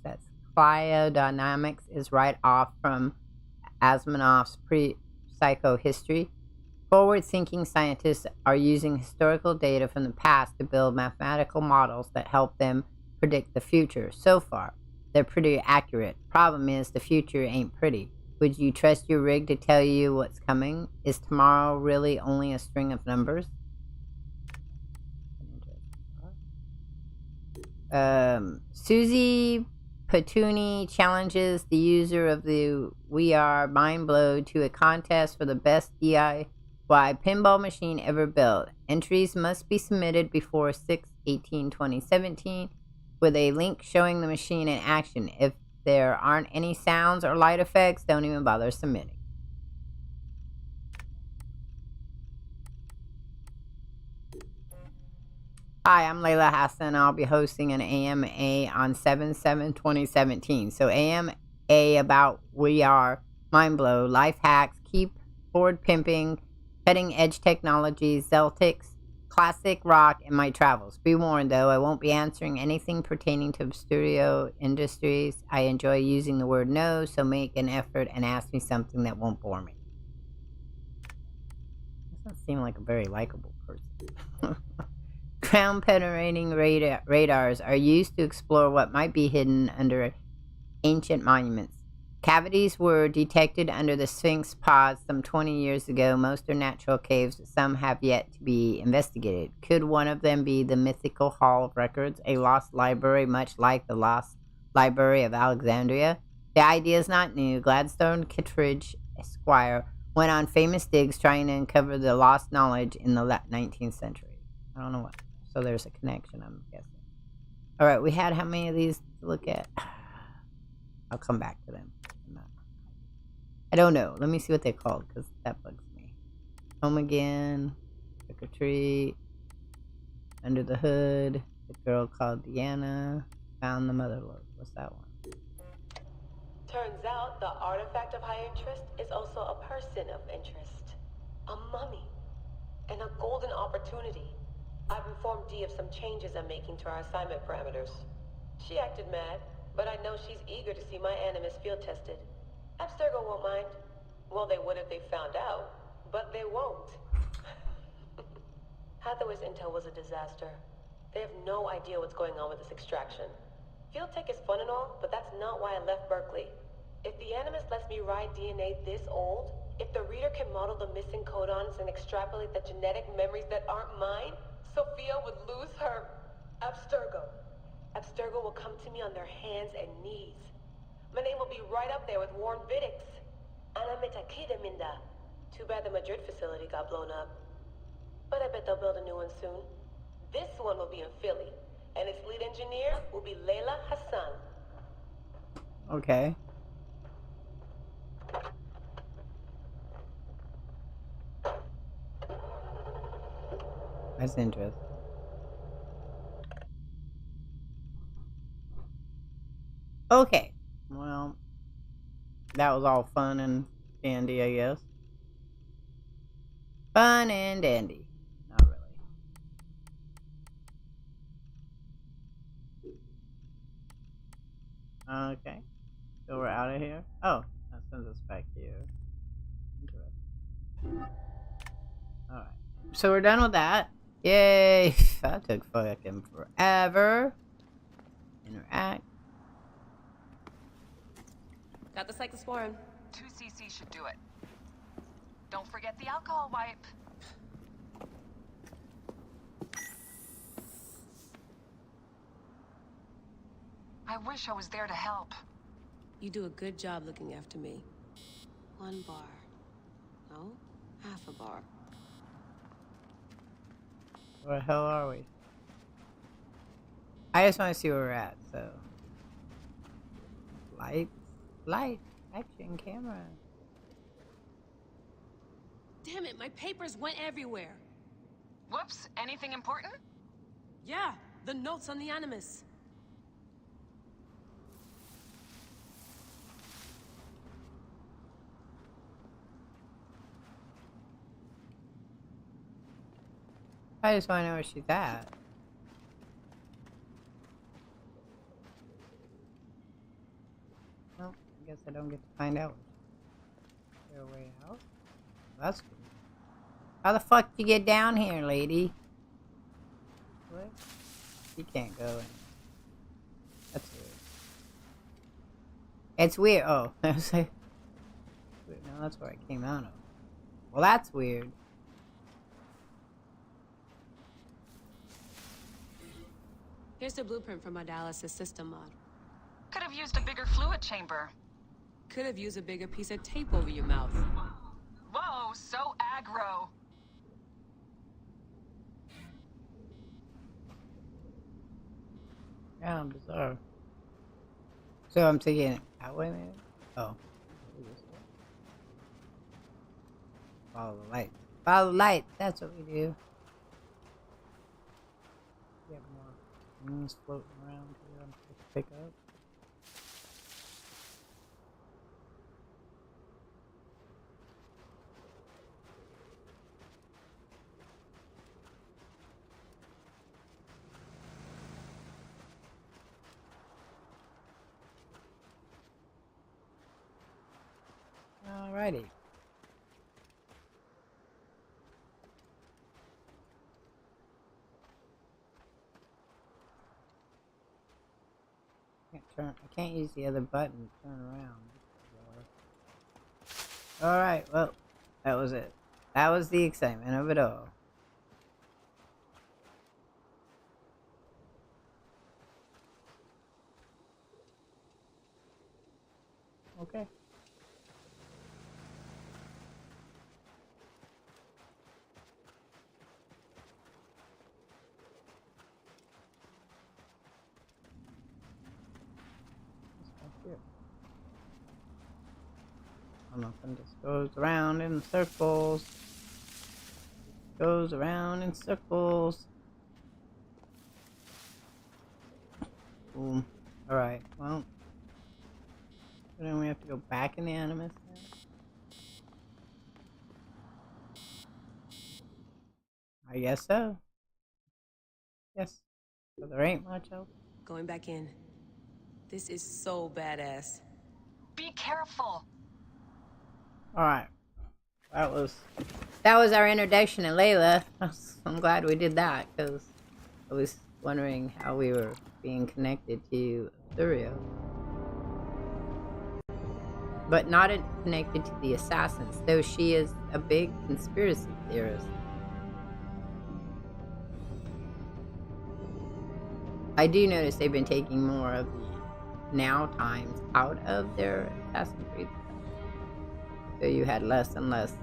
That's cryodynamics is right off from Asimov's pre-psychohistory. Forward-thinking scientists are using historical data from the past to build mathematical models that help them predict the future. So far, they're pretty accurate. Problem is, the future ain't pretty. Would you trust your rig to tell you what's coming? Is tomorrow really only a string of numbers? Susie Patuni challenges the user of the We Are Mind Blow to a contest for the best DIY pinball machine ever built. Entries must be submitted before 6/18/2017 with a link showing the machine in action. If there aren't any sounds or light effects, don't even bother submitting. Hi, I'm Layla Hassan. I'll be hosting an AMA on 7/7/2017. So AMA about We Are Mind Blow, life hacks, keyboard pimping, cutting edge technologies, Celtics, classic rock, and my travels. Be warned though, I won't be answering anything pertaining to Abstergo Industries. I enjoy using the word no, so make an effort and ask me something that won't bore me. Doesn't seem like a very likable person. Ground penetrating radars are used to explore what might be hidden under ancient monuments. Cavities were detected under the Sphinx pods some 20 years ago. Most are natural caves, but some have yet to be investigated. Could one of them be the mythical Hall of Records, a lost library much like the Lost Library of Alexandria? The idea is not new. Gladstone Kittredge, Esquire, went on famous digs trying to uncover the lost knowledge in the 19th century. I don't know what. So there's a connection, I'm guessing. Alright, we had how many of these to look at? I'll come back to them. I don't know. Let me see what they're called, because that bugs me. Home Again, Trick or Treat, Under the Hood, The Girl Called Deanna, Found the Motherlode. What's that one? Turns out the artifact of high interest is also a person of interest. A mummy. And a golden opportunity. I've informed Dee of some changes I'm making to our assignment parameters. She acted mad, but I know she's eager to see my Animus field tested. Abstergo won't mind. Well, they would if they found out, but they won't. Hathaway's intel was a disaster. They have no idea what's going on with this extraction. Field tech is fun and all, but that's not why I left Berkeley. If the Animus lets me ride DNA this old, if the reader can model the missing codons and extrapolate the genetic memories that aren't mine, Sophia would lose her Abstergo. Abstergo will come to me on their hands and knees. My name will be right up there with Warren Vidick's. Ana Metakida Minda. Too bad the Madrid facility got blown up. But I bet they'll build a new one soon. This one will be in Philly, and its lead engineer will be Layla Hassan. Okay. That's interesting. Okay. Well, that was all fun and dandy, I guess. Fun and dandy. Not really. Okay. So we're out of here. Oh, that sends us back here. Interesting. Alright. So we're done with that. Yay! That took fucking forever. Interact. Got the cyclosporin. 2cc should do it. Don't forget the alcohol wipe. I wish I was there to help. You do a good job looking after me. 1 bar. No, half a bar. Where the hell are we? I just want to see where we're at, so. Light, action, camera. Damn it, my papers went everywhere. Whoops, anything important? Yeah, the notes on the Animus. I just want to know where she's at. Well, I guess I don't get to find out. Is there a way out? That's cool. How the fuck did you get down here, lady? What? You can't go in. That's weird. It's weird. Oh, I was like, no, that's where I came out of. Well, that's weird. Here's the blueprint for my dialysis system mod. Could have used a bigger fluid chamber. Could have used a bigger piece of tape over your mouth. Whoa, so aggro. Yeah, bizarre. So I'm taking it that way, maybe? Oh. Follow the light. Follow the light. That's what we do. Get more things floating around here. I'm supposed to pick up. Alrighty. I can't use the other button to turn around. Alright, well, that was it. That was the excitement of it all. Okay. Nothing, just goes around in circles. Goes around in circles. Boom. Alright, well. Then we have to go back in the Animus now. I guess so. Yes. So there ain't much else. Going back in. This is so badass. Be careful. Alright. That was our introduction to Layla. I'm glad we did that, because I was wondering how we were being connected to Thurio. But not connected to the assassins, though she is a big conspiracy theorist. I do notice they've been taking more of the now times out of their Assassin's Creed. So you had less and less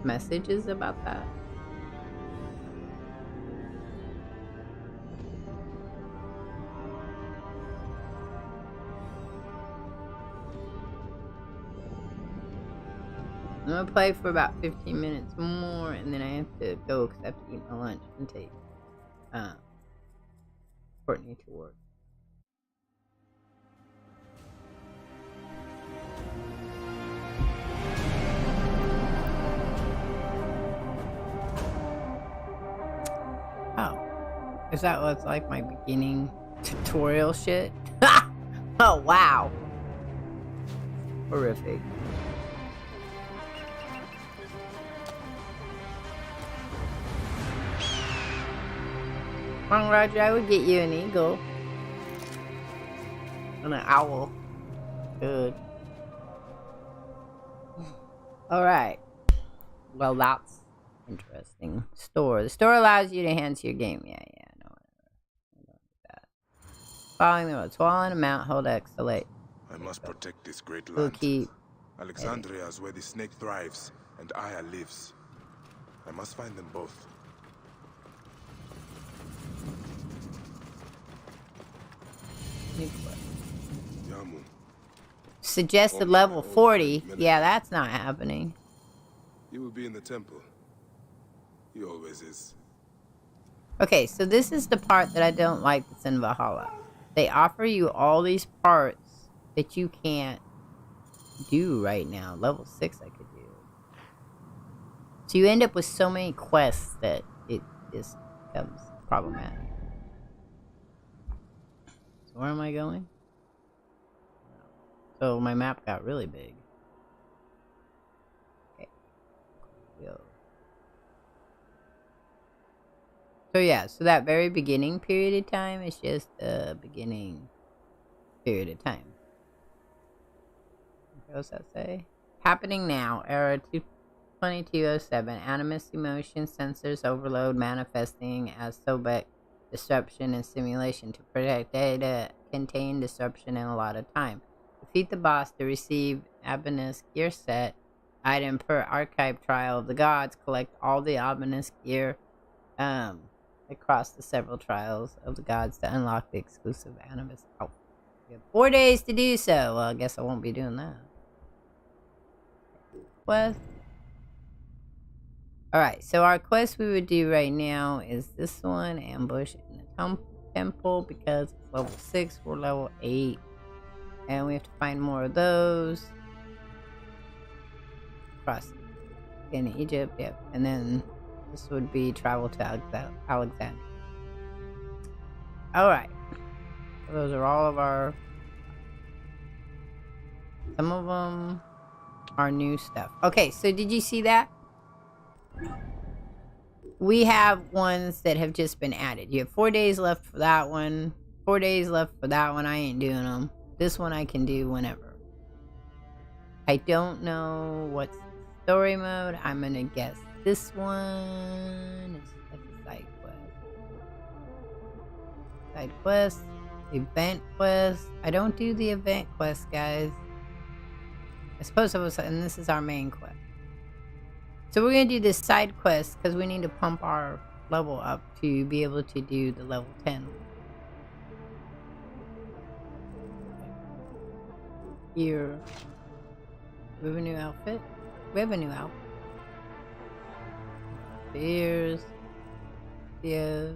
messages about that. I'm gonna play for about 15 minutes more, and then I have to go because I have to eat my lunch and take Courtney to work. Oh, is that what's like my beginning tutorial shit? Oh wow, horrific. Come on, Roger, I would get you an eagle. And an owl. Good. Alright. Well, that's interesting. Store. The store allows you to enhance your game. Yeah, no, whatever. That. Following the roads. While in a mount, hold X, select. I must protect this great We'll land. keep. Alexandria is where the snake thrives, and Aya lives. I must find them both. Yamu. Suggested level 40. Yeah, that's not happening. He will be in the temple. He always is. Okay, so this is the part that I don't like that's in Valhalla. They offer you all these parts that you can't do right now. Level 6 I could do. So you end up with so many quests that it just becomes problematic. So where am I going? So my map got really big. Okay. Yo. So yeah, so that very beginning period of time is just the beginning period of time. What does that say? Happening now, era 2207, animus emotion sensors overload manifesting as Sobek disruption and simulation to protect data, contain disruption in a lot of time. Defeat the boss to receive Obelisk gear set item per archive trial of the gods. Collect all the Obelisk gear across the several trials of the gods to unlock the exclusive Animus outfit. You have 4 days to do so. Well, I guess I won't be doing that. Quest. Alright, so our quest we would do right now is this one, ambush in the temple, because it's level 6, we're level 8. And we have to find more of those. Cross in Egypt, yep. And then this would be travel to Alexandria. Alright. So those are all of our... Some of them are new stuff. Okay, so did you see that? We have ones that have just been added. You have 4 days left for that one. 4 days left for that one. I ain't doing them. This one I can do whenever. I don't know what's story mode. I'm gonna guess this one is a side quest. Side quest. Event quest. I don't do the event quest, guys. I suppose I was, and this is our main quest. So we're gonna do this side quest because we need to pump our level up to be able to do the level 10. Here. We have a new outfit. We have a new outfit. Beers. Yeah.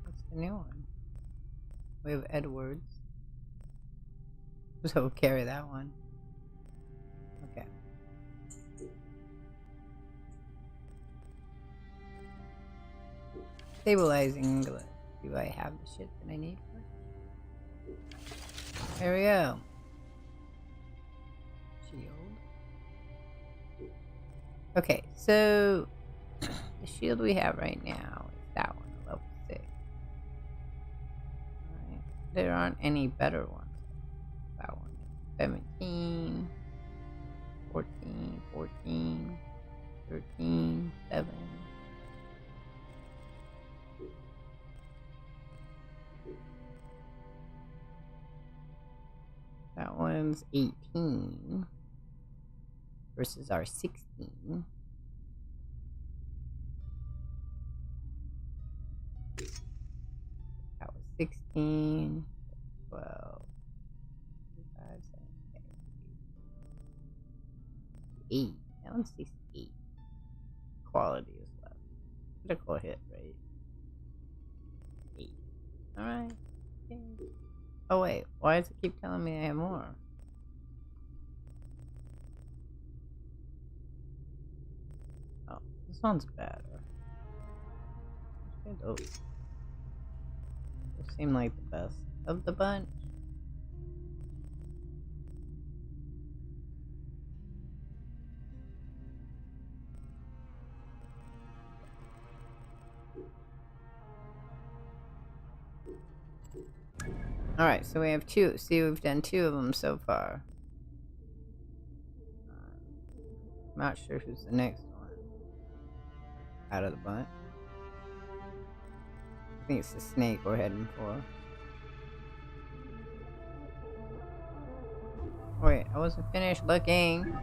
What's the new one? We have Edwards. So we'll carry that one. Okay. Stabilizing. Do I have the shit that I need for it? There we go. Shield. Okay, so the shield we have right now is that one, level 6. Alright. There aren't any better ones. That one is 17, 14, 14, 13, 7. That one's 18 versus our 16. That was 16, 12, 5, 7, 8. That one's 68. Quality is left. Critical hit rate. 8. Alright. Okay. Oh wait, why does it keep telling me I have more? Oh, this one's better. Those seem like the best of the bunch. Alright, so we have 2. See, we've done 2 of them so far. I'm not sure who's the next one out of the bunch. I think it's the snake we're heading for. Wait, I wasn't finished looking.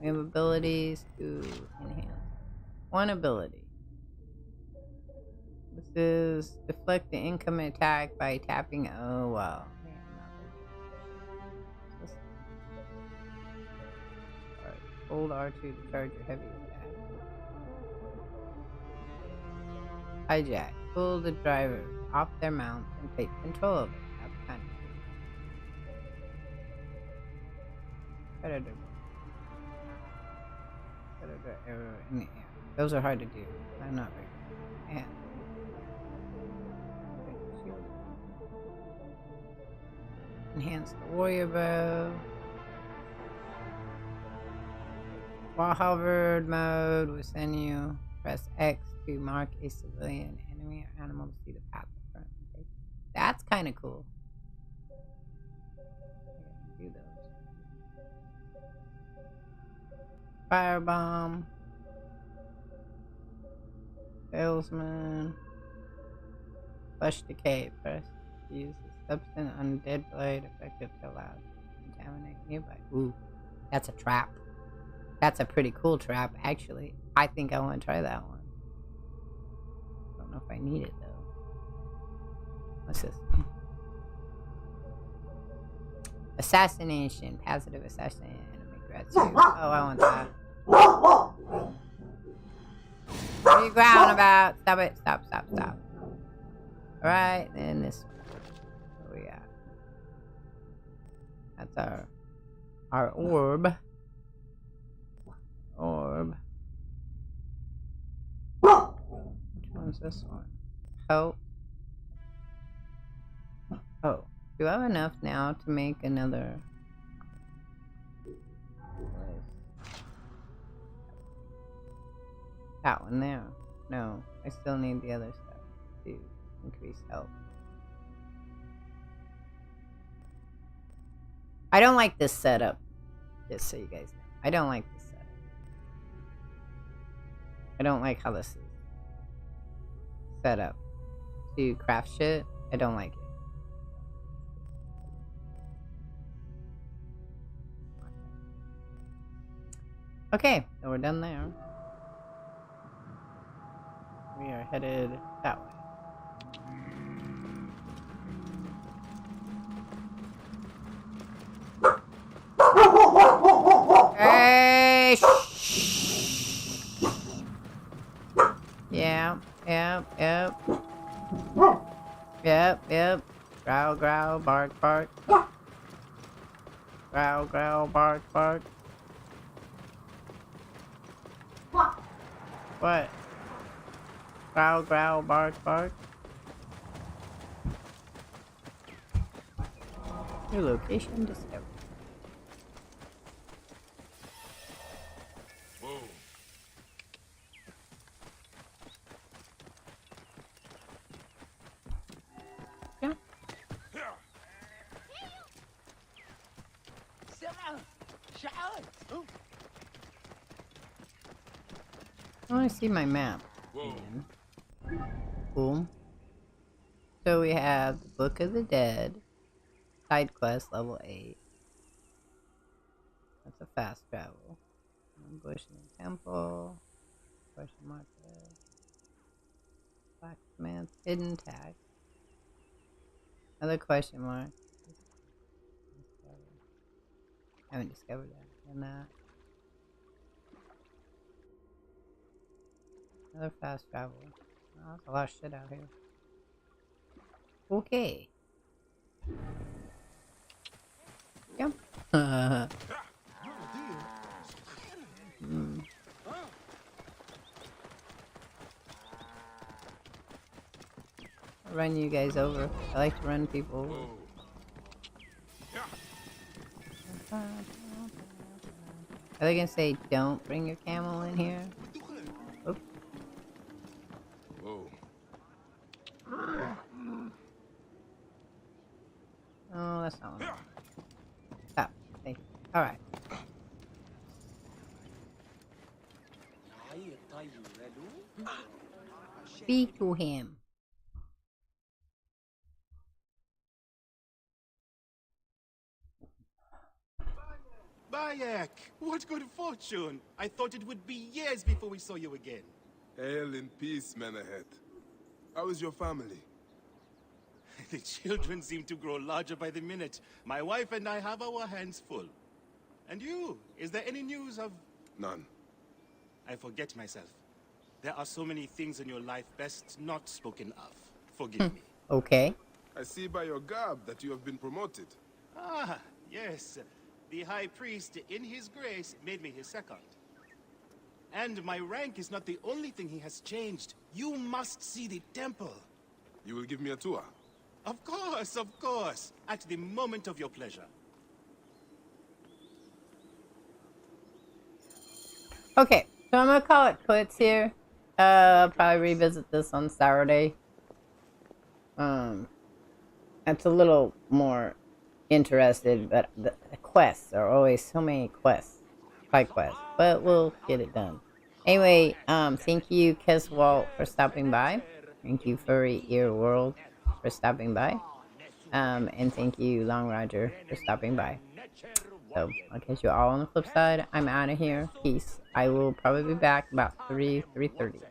We have abilities to enhance. One ability. This is deflect the incoming attack by tapping. Oh wow. Alright, hold R2 to charge your heavy attack. Hijack. Pull the driver off their mount and take control of it. That's kind of cool. Predator arrow in the air. Those are hard to do. I'm not very good. And enhance the warrior bow. While hovered mode will send you press X to mark a civilian, enemy, or animal to see the path in front. Okay. That's kind of cool. Do those. Firebomb. Salesman. Flesh decay. Press to use the substance on dead blade effective to allow it to contaminate nearby. Ooh, that's a trap. That's a pretty cool trap, actually. I think I want to try that one. Don't know if I need it though. What's this? Assassination. Passive assassination. Enemy threats you. Oh, I want that. What are you growling about? Stop it. Stop, stop, stop. Alright, then this one. What we got? That's our orb. Orb. Which one's this one? Oh. Oh. Do I have enough now to make another? That one there. No, I still need the other stuff to increase health. I don't like this setup. Just so you guys know. I don't like this setup. I don't like how this is set up. To craft shit, I don't like it. Okay, so we're done there. We are headed that way. Hey, shh. Yeah, yep. Yep. Growl, growl, bark, bark. Growl, growl, bark, bark. What? Growl, growl, bark, bark. New location discovered. Whoa, I want to see my map. Again. Cool. So we have the Book of the Dead. Side quest level 8. That's a fast travel. Ambush in the temple. Question mark there. Blacksmith. Hidden tag. Another question mark. I haven't discovered that. And that. Another fast travel. Oh, there's a lot of shit out here. Okay. Yep. I'll run you guys over. I like to run people over. Are they gonna say don't bring your camel in here? Oops. Whoa. Oh, that's not one. Stop. Hey. Alright. Speak to him. Bayek, what good fortune! I thought it would be years before we saw you again. Hail in peace, Menahet. How is your family? The children seem to grow larger by the minute. My wife and I have our hands full. And you? Is there any news of... None. I forget myself. There are so many things in your life best not spoken of. Forgive me. Okay. I see by your garb that you have been promoted. Ah, yes. The High Priest, in his grace, made me his second. And my rank is not the only thing he has changed. You must see the temple. You will give me a tour? Of course. At the moment of your pleasure. Okay, so I'm gonna call it quits here. I'll probably revisit this on Saturday. That's a little more interested, but the quests are always so many quests, side quests, but we'll get it done. Anyway, thank you, Keswalt, for stopping by. Thank you, Furry Ear World, for stopping by. And thank you, Long Roger, for stopping by. So, I'll catch you all on the flip side. I'm out of here. Peace. I will probably be back about 3:30.